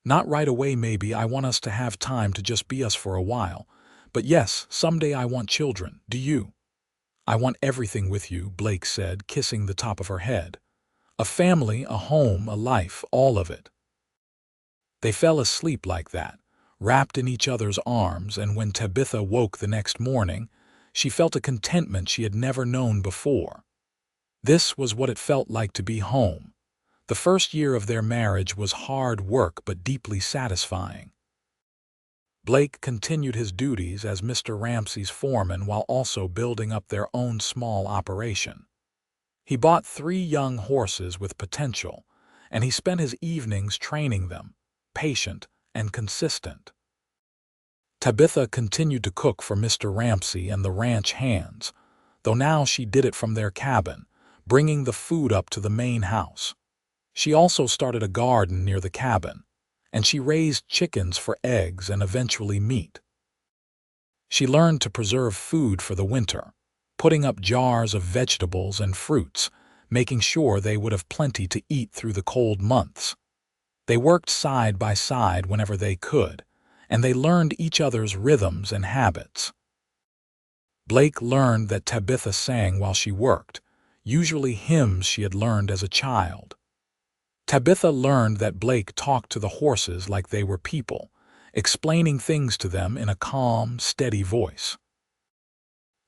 "Not right away maybe, I want us to have time to just be us for a while. But yes, someday I want children. Do you?" "I want everything with you," Blake said, kissing the top of her head. "A family, a home, a life, all of it." They fell asleep like that, wrapped in each other's arms, and when Tabitha woke the next morning, she felt a contentment she had never known before. This was what it felt like to be home. The first year of their marriage was hard work but deeply satisfying. Blake continued his duties as Mr. Ramsay's foreman while also building up their own small operation. He bought 3 young horses with potential, and he spent his evenings training them, patient and consistent. Tabitha continued to cook for Mr. Ramsay and the ranch hands, though now she did it from their cabin, bringing the food up to the main house. She also started a garden near the cabin, and she raised chickens for eggs and eventually meat. She learned to preserve food for the winter, putting up jars of vegetables and fruits, making sure they would have plenty to eat through the cold months. They worked side by side whenever they could, and they learned each other's rhythms and habits. Blake learned that Tabitha sang while she worked, usually hymns she had learned as a child. Tabitha learned that Blake talked to the horses like they were people, explaining things to them in a calm, steady voice.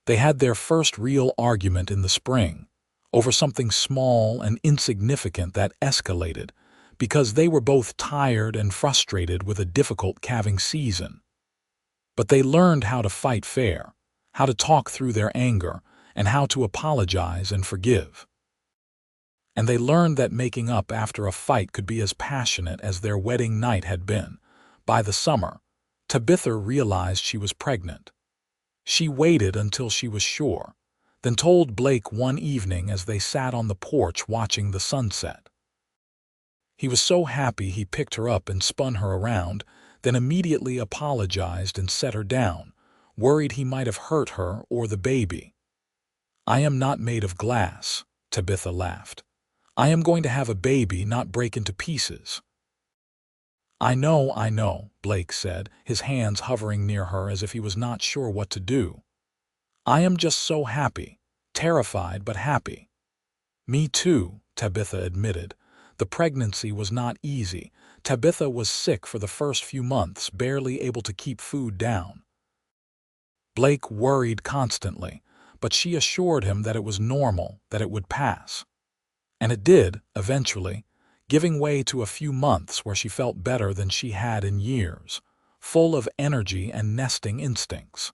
They had their first real argument in the spring, over something small and insignificant that escalated, because they were both tired and frustrated with a difficult calving season. But they learned how to fight fair, how to talk through their anger, and how to apologize and forgive. And they learned that making up after a fight could be as passionate as their wedding night had been. By the summer, Tabitha realized she was pregnant. She waited until she was sure, then told Blake one evening as they sat on the porch watching the sunset. He was so happy he picked her up and spun her around, then immediately apologized and set her down, worried he might have hurt her or the baby. "I am not made of glass," Tabitha laughed. "I am going to have a baby, not break into pieces." I know," Blake said, his hands hovering near her as if he was not sure what to do. "I am just so happy, terrified but happy." "Me too," Tabitha admitted, The pregnancy was not easy. Tabitha was sick for the first few months, barely able to keep food down. Blake worried constantly, but she assured him that it was normal, that it would pass. And it did, eventually, giving way to a few months where she felt better than she had in years, full of energy and nesting instincts.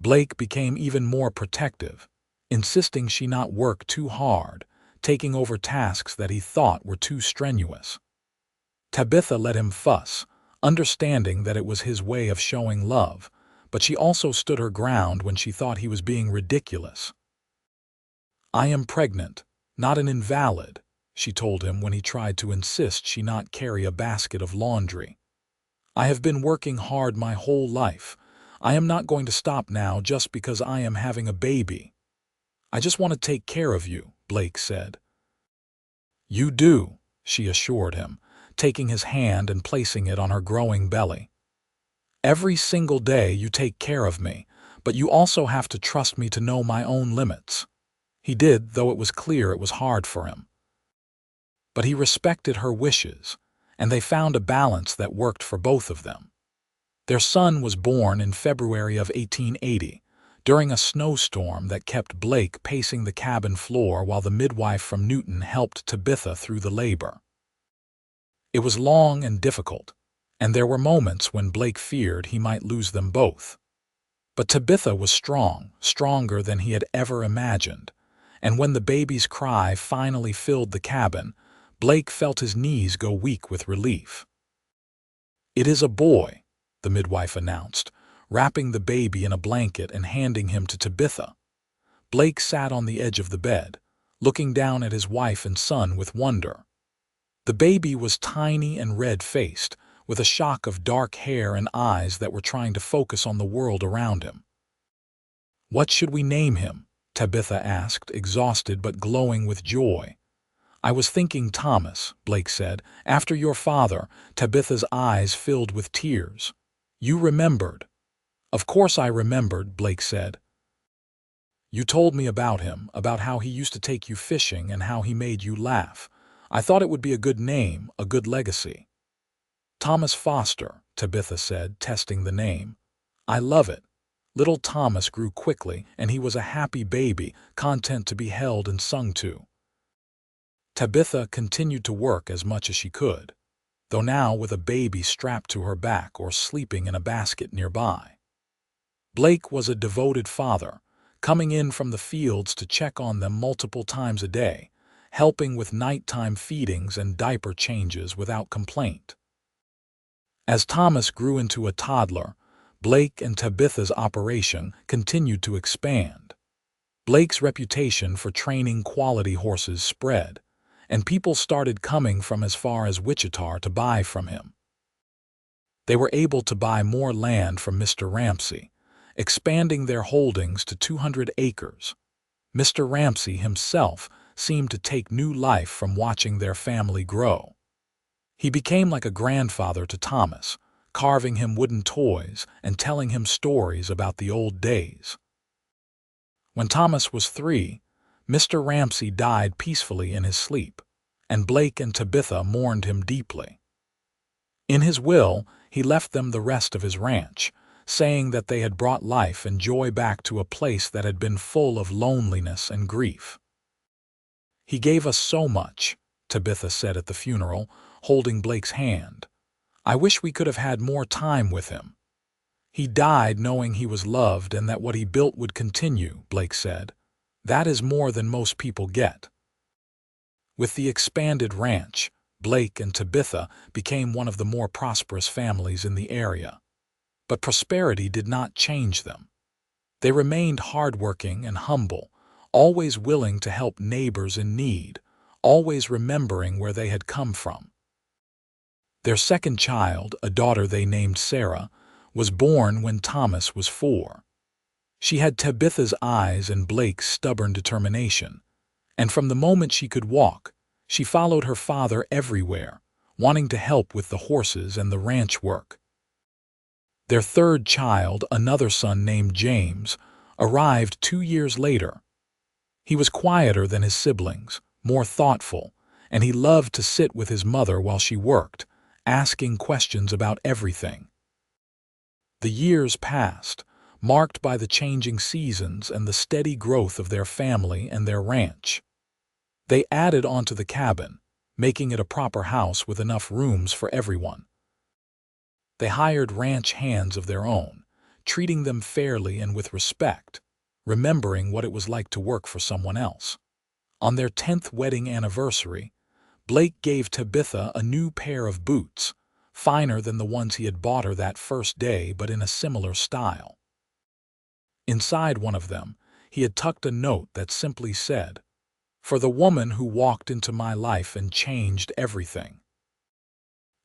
Blake became even more protective, insisting she not work too hard, taking over tasks that he thought were too strenuous. Tabitha let him fuss, understanding that it was his way of showing love, but she also stood her ground when she thought he was being ridiculous. "I am pregnant, not an invalid," she told him when he tried to insist she not carry a basket of laundry. "I have been working hard my whole life. I am not going to stop now just because I am having a baby. I just want to take care of you," Blake said. "You do," she assured him, taking his hand and placing it on her growing belly. "Every single day you take care of me, but you also have to trust me to know my own limits." He did, though it was clear it was hard for him. But he respected her wishes, and they found a balance that worked for both of them. Their son was born in February of 1880, during a snowstorm that kept Blake pacing the cabin floor while the midwife from Newton helped Tabitha through the labor. It was long and difficult, and there were moments when Blake feared he might lose them both. But Tabitha was strong, stronger than he had ever imagined, and when the baby's cry finally filled the cabin, Blake felt his knees go weak with relief. "It is a boy," the midwife announced, wrapping the baby in a blanket and handing him to Tabitha. Blake sat on the edge of the bed, looking down at his wife and son with wonder. The baby was tiny and red-faced, with a shock of dark hair and eyes that were trying to focus on the world around him. "What should we name him?" Tabitha asked, exhausted but glowing with joy. "I was thinking Thomas," Blake said. "After your father." Tabitha's eyes filled with tears. "You remembered." "Of course I remembered," Blake said. "You told me about him, about how he used to take you fishing and how he made you laugh. I thought it would be a good name, a good legacy." "Thomas Foster," Tabitha said, testing the name. "I love it." Little Thomas grew quickly, and he was a happy baby, content to be held and sung to. Tabitha continued to work as much as she could, though now with a baby strapped to her back or sleeping in a basket nearby. Blake was a devoted father, coming in from the fields to check on them multiple times a day, helping with nighttime feedings and diaper changes without complaint. As Thomas grew into a toddler, Blake and Tabitha's operation continued to expand. Blake's reputation for training quality horses spread, and people started coming from as far as Wichita to buy from him. They were able to buy more land from Mr. Ramsey, expanding their holdings to 200 acres. Mr. Ramsey himself seemed to take new life from watching their family grow. He became like a grandfather to Thomas, carving him wooden toys and telling him stories about the old days. When Thomas was 3, Mr. Ramsey died peacefully in his sleep, and Blake and Tabitha mourned him deeply. In his will, he left them the rest of his ranch, saying that they had brought life and joy back to a place that had been full of loneliness and grief. "He gave us so much," Tabitha said at the funeral, holding Blake's hand. "I wish we could have had more time with him." "He died knowing he was loved and that what he built would continue," Blake said. "That is more than most people get." With the expanded ranch, Blake and Tabitha became one of the more prosperous families in the area. But prosperity did not change them. They remained hardworking and humble, always willing to help neighbors in need, always remembering where they had come from. Their second child, a daughter they named Sarah, was born when Thomas was 4. She had Tabitha's eyes and Blake's stubborn determination, and from the moment she could walk, she followed her father everywhere, wanting to help with the horses and the ranch work. Their third child, another son named James, arrived 2 years later. He was quieter than his siblings, more thoughtful, and he loved to sit with his mother while she worked, asking questions about everything. The years passed, marked by the changing seasons and the steady growth of their family and their ranch. They added onto the cabin, making it a proper house with enough rooms for everyone. They hired ranch hands of their own, treating them fairly and with respect, remembering what it was like to work for someone else. On their 10th wedding anniversary, Blake gave Tabitha a new pair of boots, finer than the ones he had bought her that first day but in a similar style. Inside one of them, he had tucked a note that simply said, "For the woman who walked into my life and changed everything."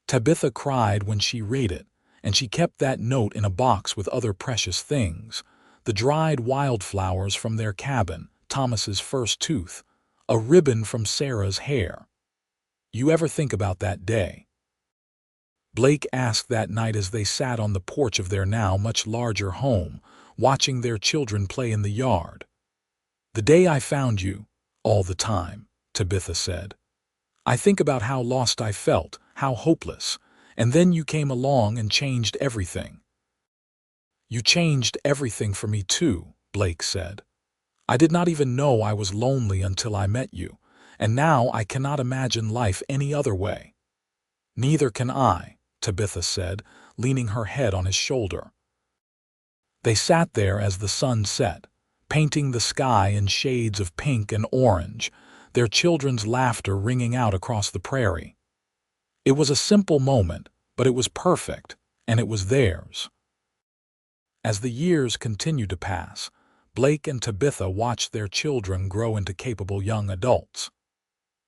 Tabitha cried when she read it, and she kept that note in a box with other precious things, the dried wildflowers from their cabin, Thomas's first tooth, a ribbon from Sarah's hair. "You ever think about that day?" Blake asked that night as they sat on the porch of their now much larger home, watching their children play in the yard. "The day I found you, all the time," Tabitha said. "I think about how lost I felt, how hopeless, and then you came along and changed everything." "You changed everything for me too," Blake said. "I did not even know I was lonely until I met you, and now I cannot imagine life any other way." "Neither can I," Tabitha said, leaning her head on his shoulder. They sat there as the sun set, painting the sky in shades of pink and orange, their children's laughter ringing out across the prairie. It was a simple moment, but it was perfect, and it was theirs. As the years continued to pass, Blake and Tabitha watched their children grow into capable young adults.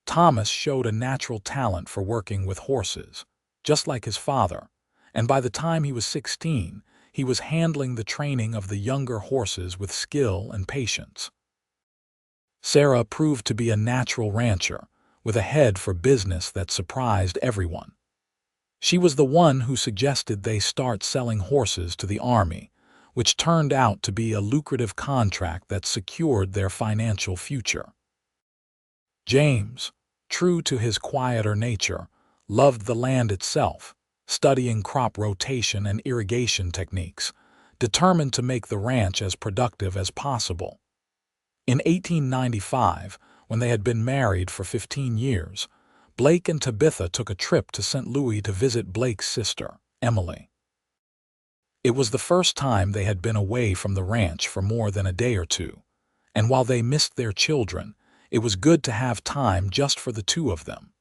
Thomas showed a natural talent for working with horses, just like his father, and by the time he was 16, he was handling the training of the younger horses with skill and patience. Sarah proved to be a natural rancher, with a head for business that surprised everyone. She was the one who suggested they start selling horses to the army, which turned out to be a lucrative contract that secured their financial future. James, true to his quieter nature, loved the land itself, studying crop rotation and irrigation techniques, determined to make the ranch as productive as possible. In 1895, when they had been married for 15 years, Blake and Tabitha took a trip to St. Louis to visit Blake's sister, Emily. It was the first time they had been away from the ranch for more than a day or two, and while they missed their children, it was good to have time just for the two of them.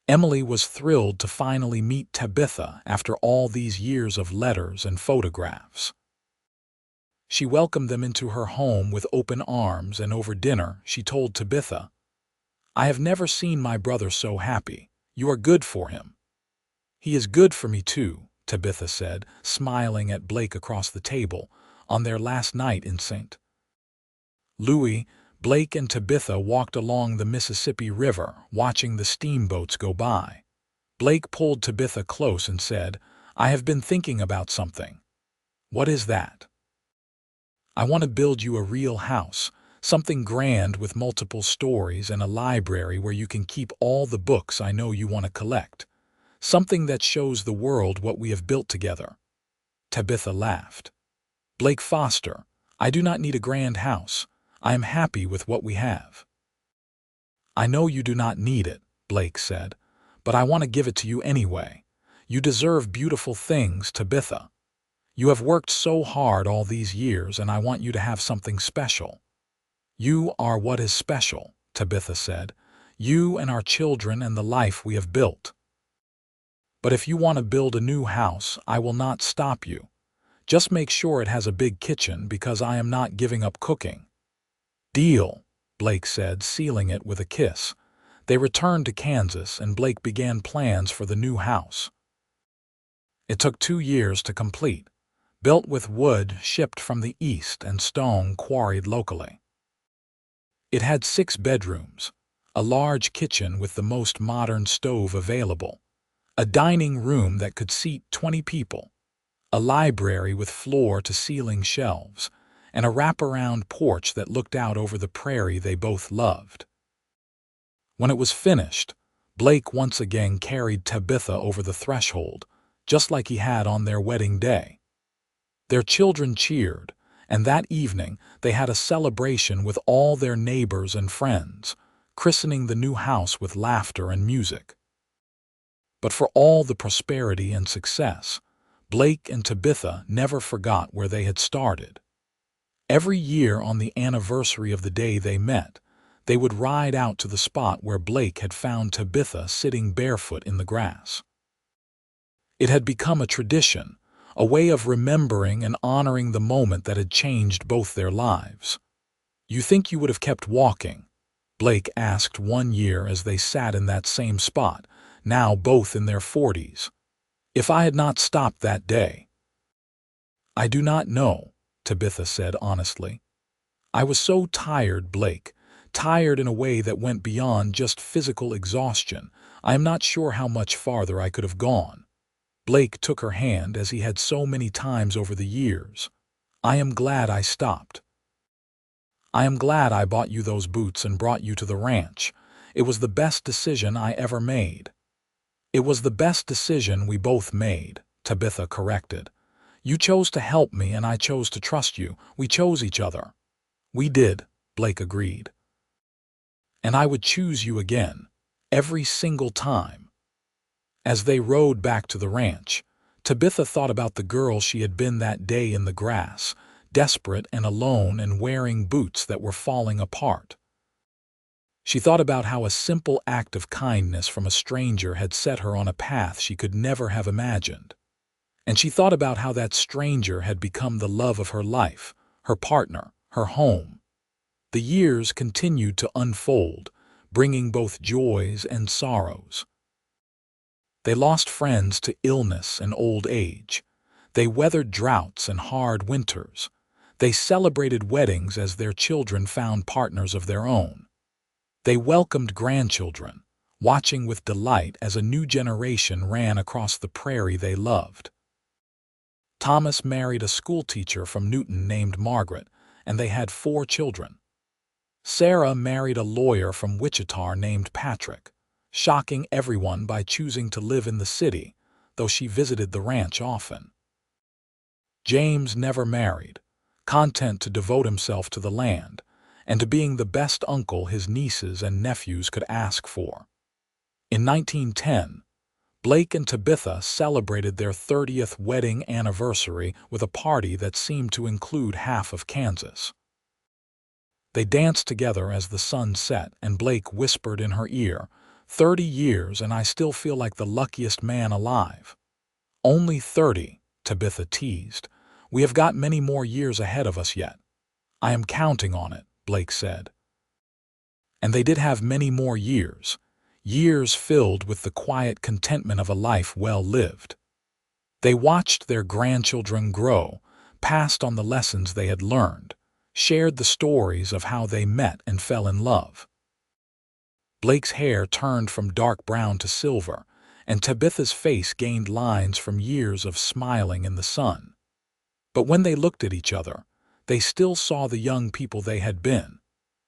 Emily was thrilled to finally meet Tabitha after all these years of letters and photographs. She welcomed them into her home with open arms, and over dinner she told Tabitha, "I have never seen my brother so happy. You are good for him." "He is good for me too," Tabitha said, smiling at Blake across the table, on their last night in St. Louis. Blake and Tabitha walked along the Mississippi River, watching the steamboats go by. Blake pulled Tabitha close and said, "I have been thinking about something." "What is that?" "I want to build you a real house, something grand with multiple stories and a library where you can keep all the books I know you want to collect. Something that shows the world what we have built together." Tabitha laughed. "Blake Foster, I do not need a grand house. I am happy with what we have." "I know you do not need it," Blake said, "but I want to give it to you anyway. You deserve beautiful things, Tabitha. You have worked so hard all these years, and I want you to have something special." "You are what is special," Tabitha said. "You and our children and the life we have built. But if you want to build a new house, I will not stop you. Just make sure it has a big kitchen, because I am not giving up cooking." "Deal," Blake said, sealing it with a kiss. They returned to Kansas, and Blake began plans for the new house. It took 2 years to complete, built with wood shipped from the East and stone quarried locally. It had 6 bedrooms, a large kitchen with the most modern stove available, a dining room that could seat 20 people, a library with floor-to-ceiling shelves, and a wraparound porch that looked out over the prairie they both loved. When it was finished, Blake once again carried Tabitha over the threshold, just like he had on their wedding day. Their children cheered, and that evening they had a celebration with all their neighbors and friends, christening the new house with laughter and music. But for all the prosperity and success, Blake and Tabitha never forgot where they had started. Every year on the anniversary of the day they met, they would ride out to the spot where Blake had found Tabitha sitting barefoot in the grass. It had become a tradition, a way of remembering and honoring the moment that had changed both their lives. "You think you would have kept walking?" Blake asked one year as they sat in that same spot, now both in their 40s. "If I had not stopped that day?" "I do not know," Tabitha said honestly. "I was so tired, Blake, tired in a way that went beyond just physical exhaustion. I am not sure how much farther I could have gone." Blake took her hand as he had so many times over the years. "I am glad I stopped. I am glad I bought you those boots and brought you to the ranch. It was the best decision I ever made." "It was the best decision we both made," Tabitha corrected. "You chose to help me and I chose to trust you. We chose each other." "We did," Blake agreed. "And I would choose you again, every single time." As they rode back to the ranch, Tabitha thought about the girl she had been that day in the grass, desperate and alone and wearing boots that were falling apart. She thought about how a simple act of kindness from a stranger had set her on a path she could never have imagined. And she thought about how that stranger had become the love of her life, her partner, her home. The years continued to unfold, bringing both joys and sorrows. They lost friends to illness and old age. They weathered droughts and hard winters. They celebrated weddings as their children found partners of their own. They welcomed grandchildren, watching with delight as a new generation ran across the prairie they loved. Thomas married a schoolteacher from Newton named Margaret, and they had 4 children. Sarah married a lawyer from Wichita named Patrick, shocking everyone by choosing to live in the city, though she visited the ranch often. James never married, content to devote himself to the land, and to being the best uncle his nieces and nephews could ask for. In 1910, Blake and Tabitha celebrated their 30th wedding anniversary with a party that seemed to include half of Kansas. They danced together as the sun set, and Blake whispered in her ear, "30 years and I still feel like the luckiest man alive." "Only 30, Tabitha teased. "We have got many more years ahead of us yet." "I am counting on it," Blake said. And they did have many more years, years filled with the quiet contentment of a life well lived. They watched their grandchildren grow, passed on the lessons they had learned, shared the stories of how they met and fell in love. Blake's hair turned from dark brown to silver, and Tabitha's face gained lines from years of smiling in the sun. But when they looked at each other, they still saw the young people they had been,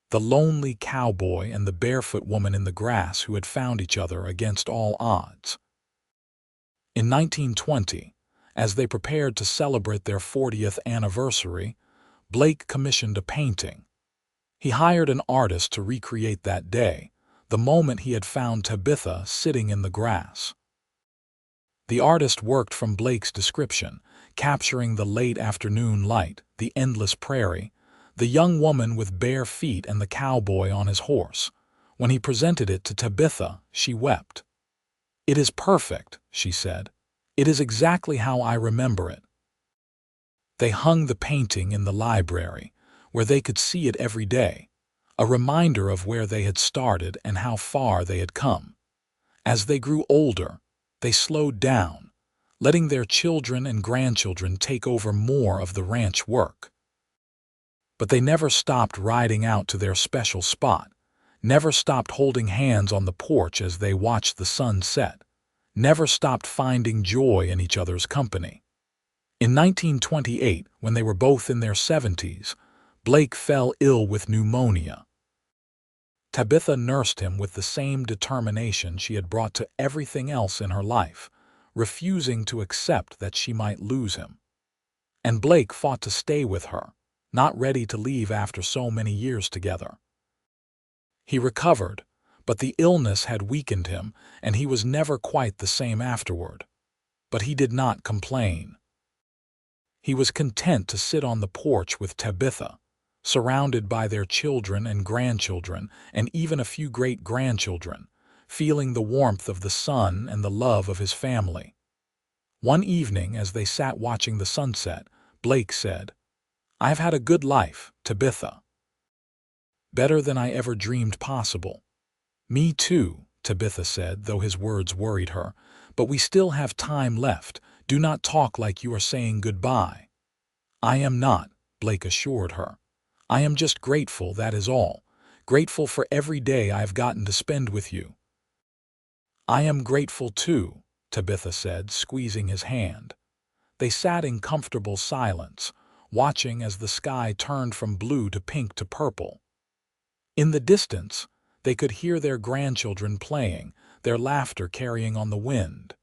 the lonely cowboy and the barefoot woman in the grass who had found each other against all odds. In 1920, as they prepared to celebrate their 40th anniversary, Blake commissioned a painting. He hired an artist to recreate that day, the moment he had found Tabitha sitting in the grass. The artist worked from Blake's description, capturing the late afternoon light, the endless prairie, the young woman with bare feet and the cowboy on his horse. When he presented it to Tabitha, she wept. "It is perfect," she said. "It is exactly how I remember it." They hung the painting in the library, where they could see it every day, a reminder of where they had started and how far they had come. As they grew older, they slowed down, letting their children and grandchildren take over more of the ranch work. But they never stopped riding out to their special spot, never stopped holding hands on the porch as they watched the sun set, never stopped finding joy in each other's company. In 1928, when they were both in their 70s, Blake fell ill with pneumonia. Tabitha nursed him with the same determination she had brought to everything else in her life, refusing to accept that she might lose him. And Blake fought to stay with her, not ready to leave after so many years together. He recovered, but the illness had weakened him, and he was never quite the same afterward. But he did not complain. He was content to sit on the porch with Tabitha, surrounded by their children and grandchildren, and even a few great-grandchildren, feeling the warmth of the sun and the love of his family. One evening, as they sat watching the sunset, Blake said, "I have had a good life, Tabitha. Better than I ever dreamed possible." "Me too," Tabitha said, though his words worried her. "But we still have time left. Do not talk like you are saying goodbye." "I am not," Blake assured her. "I am just grateful, that is all. Grateful for every day I have gotten to spend with you." "I am grateful too," Tabitha said, squeezing his hand. They sat in comfortable silence, watching as the sky turned from blue to pink to purple. In the distance, they could hear their grandchildren playing, their laughter carrying on the wind.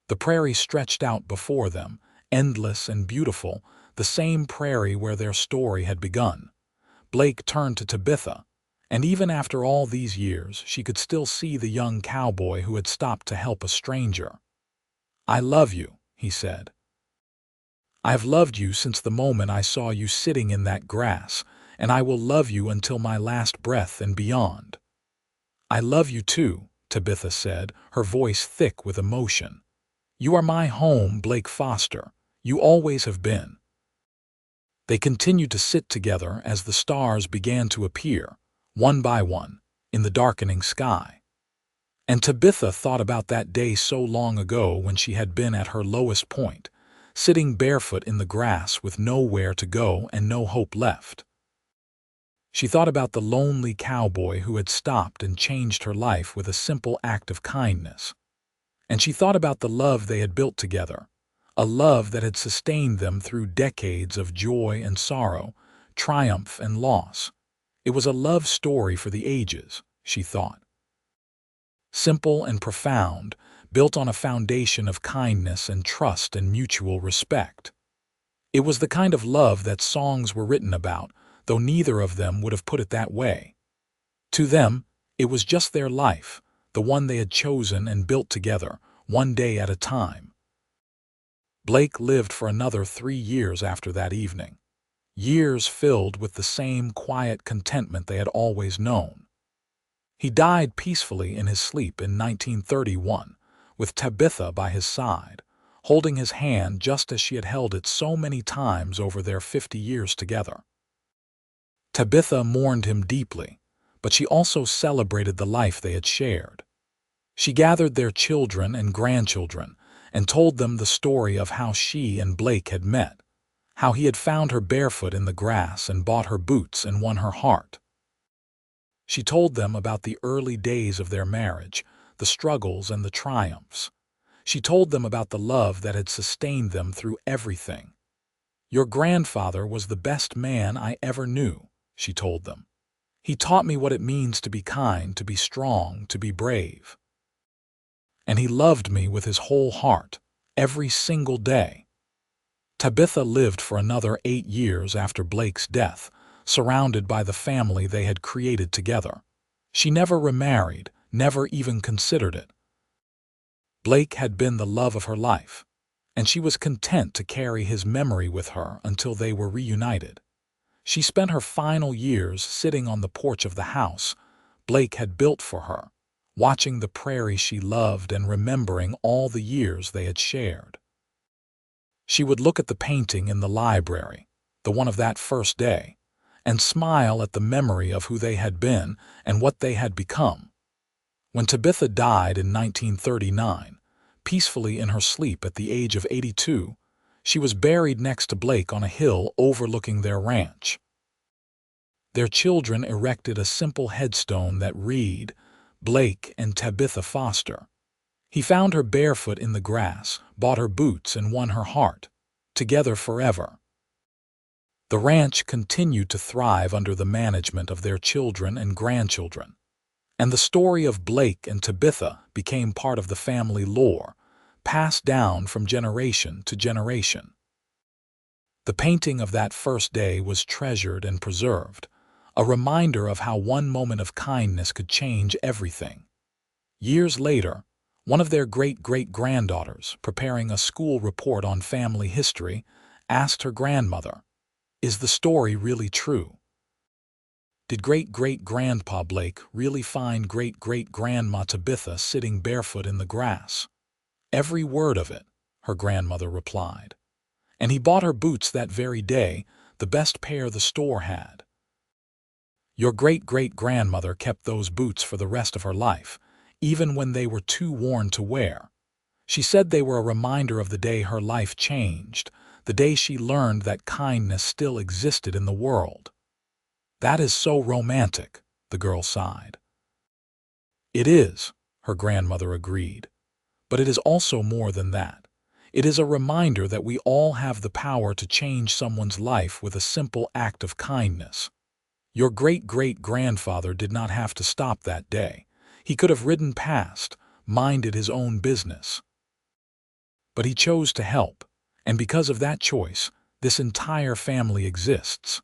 The prairie stretched out before them, endless and beautiful, the same prairie where their story had begun. Blake turned to Tabitha, and even after all these years, she could still see the young cowboy who had stopped to help a stranger. "I love you," he said. "I have loved you since the moment I saw you sitting in that grass, and I will love you until my last breath and beyond." "I love you too," Tabitha said, her voice thick with emotion. "You are my home, Blake Foster. You always have been." They continued to sit together as the stars began to appear, one by one, in the darkening sky. And Tabitha thought about that day so long ago when she had been at her lowest point, sitting barefoot in the grass with nowhere to go and no hope left. She thought about the lonely cowboy who had stopped and changed her life with a simple act of kindness. And she thought about the love they had built together, a love that had sustained them through decades of joy and sorrow, triumph and loss. It was a love story for the ages, she thought. Simple and profound, built on a foundation of kindness and trust and mutual respect. It was the kind of love that songs were written about, though neither of them would have put it that way. To them, it was just their life, the one they had chosen and built together, one day at a time. Blake lived for another 3 years after that evening, years filled with the same quiet contentment they had always known. He died peacefully in his sleep in 1931, with Tabitha by his side, holding his hand just as she had held it so many times over their 50 years together. Tabitha mourned him deeply, but she also celebrated the life they had shared. She gathered their children and grandchildren and told them the story of how she and Blake had met, how he had found her barefoot in the grass and bought her boots and won her heart. She told them about the early days of their marriage, the struggles and the triumphs. She told them about the love that had sustained them through everything. "Your grandfather was the best man I ever knew," she told them. "He taught me what it means to be kind, to be strong, to be brave. And he loved me with his whole heart, every single day." Tabitha lived for another 8 years after Blake's death, surrounded by the family they had created together. She never remarried, never even considered it. Blake had been the love of her life, and she was content to carry his memory with her until they were reunited. She spent her final years sitting on the porch of the house Blake had built for her, watching the prairie she loved and remembering all the years they had shared. She would look at the painting in the library, the one of that first day, and smile at the memory of who they had been and what they had become. When Tabitha died in 1939, peacefully in her sleep at the age of 82, she was buried next to Blake on a hill overlooking their ranch. Their children erected a simple headstone that read, "Blake and Tabitha Foster." He found her barefoot in the grass, bought her boots and won her heart, together forever. The ranch continued to thrive under the management of their children and grandchildren, and the story of Blake and Tabitha became part of the family lore, passed down from generation to generation. The painting of that first day was treasured and preserved, a reminder of how one moment of kindness could change everything. Years later, one of their great-great-granddaughters, preparing a school report on family history, asked her grandmother, "Is the story really true? Did great-great-grandpa Blake really find great-great-grandma Tabitha sitting barefoot in the grass?" "Every word of it," her grandmother replied. "And he bought her boots that very day, the best pair the store had." Your great-great-grandmother kept those boots for the rest of her life, even when they were too worn to wear. She said they were a reminder of the day her life changed, the day she learned that kindness still existed in the world. "That is so romantic," the girl sighed. "It is," her grandmother agreed. "But it is also more than that. It is a reminder that we all have the power to change someone's life with a simple act of kindness. Your great-great-grandfather did not have to stop that day. He could have ridden past, minded his own business. But he chose to help, and because of that choice, this entire family exists."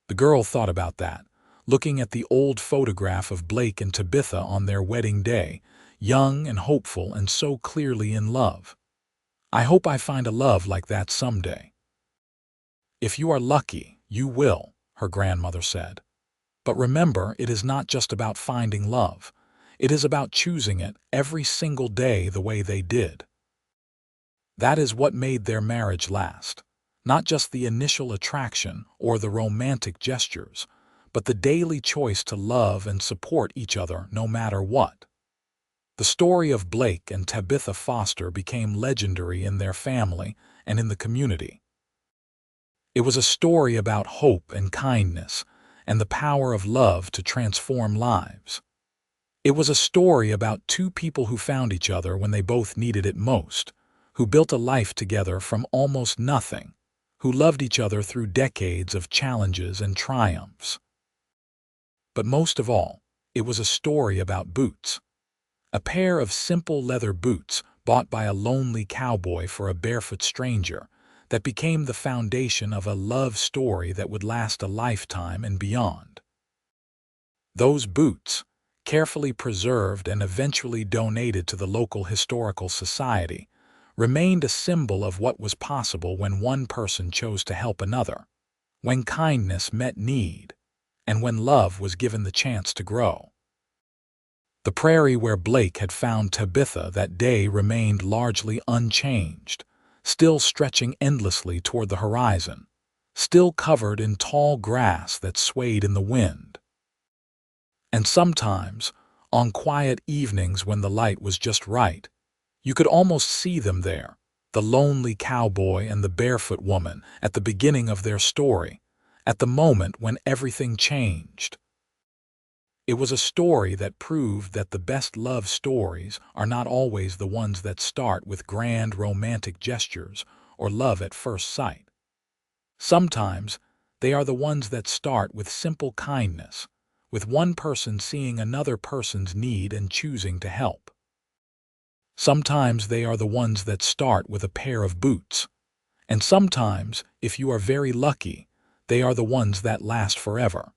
The girl thought about that, looking at the old photograph of Blake and Tabitha on their wedding day, young and hopeful and so clearly in love. "I hope I find a love like that someday." "If you are lucky, you will," her grandmother said. "But remember, it is not just about finding love. It is about choosing it every single day the way they did." That is what made their marriage last. Not just the initial attraction or the romantic gestures, but the daily choice to love and support each other no matter what. The story of Blake and Tabitha Foster became legendary in their family and in the community. It was a story about hope and kindness and the power of love to transform lives. It was a story about two people who found each other when they both needed it most, who built a life together from almost nothing, who loved each other through decades of challenges and triumphs. But most of all, it was a story about boots. A pair of simple leather boots bought by a lonely cowboy for a barefoot stranger that became the foundation of a love story that would last a lifetime and beyond. Those boots, carefully preserved and eventually donated to the local historical society, remained a symbol of what was possible when one person chose to help another, when kindness met need, and when love was given the chance to grow. The prairie where Blake had found Tabitha that day remained largely unchanged, still stretching endlessly toward the horizon, still covered in tall grass that swayed in the wind. And sometimes, on quiet evenings when the light was just right, you could almost see them there, the lonely cowboy and the barefoot woman, at the beginning of their story, at the moment when everything changed. It was a story that proved that the best love stories are not always the ones that start with grand romantic gestures or love at first sight. Sometimes they are the ones that start with simple kindness, with one person seeing another person's need and choosing to help. Sometimes they are the ones that start with a pair of boots, and sometimes, if you are very lucky, they are the ones that last forever.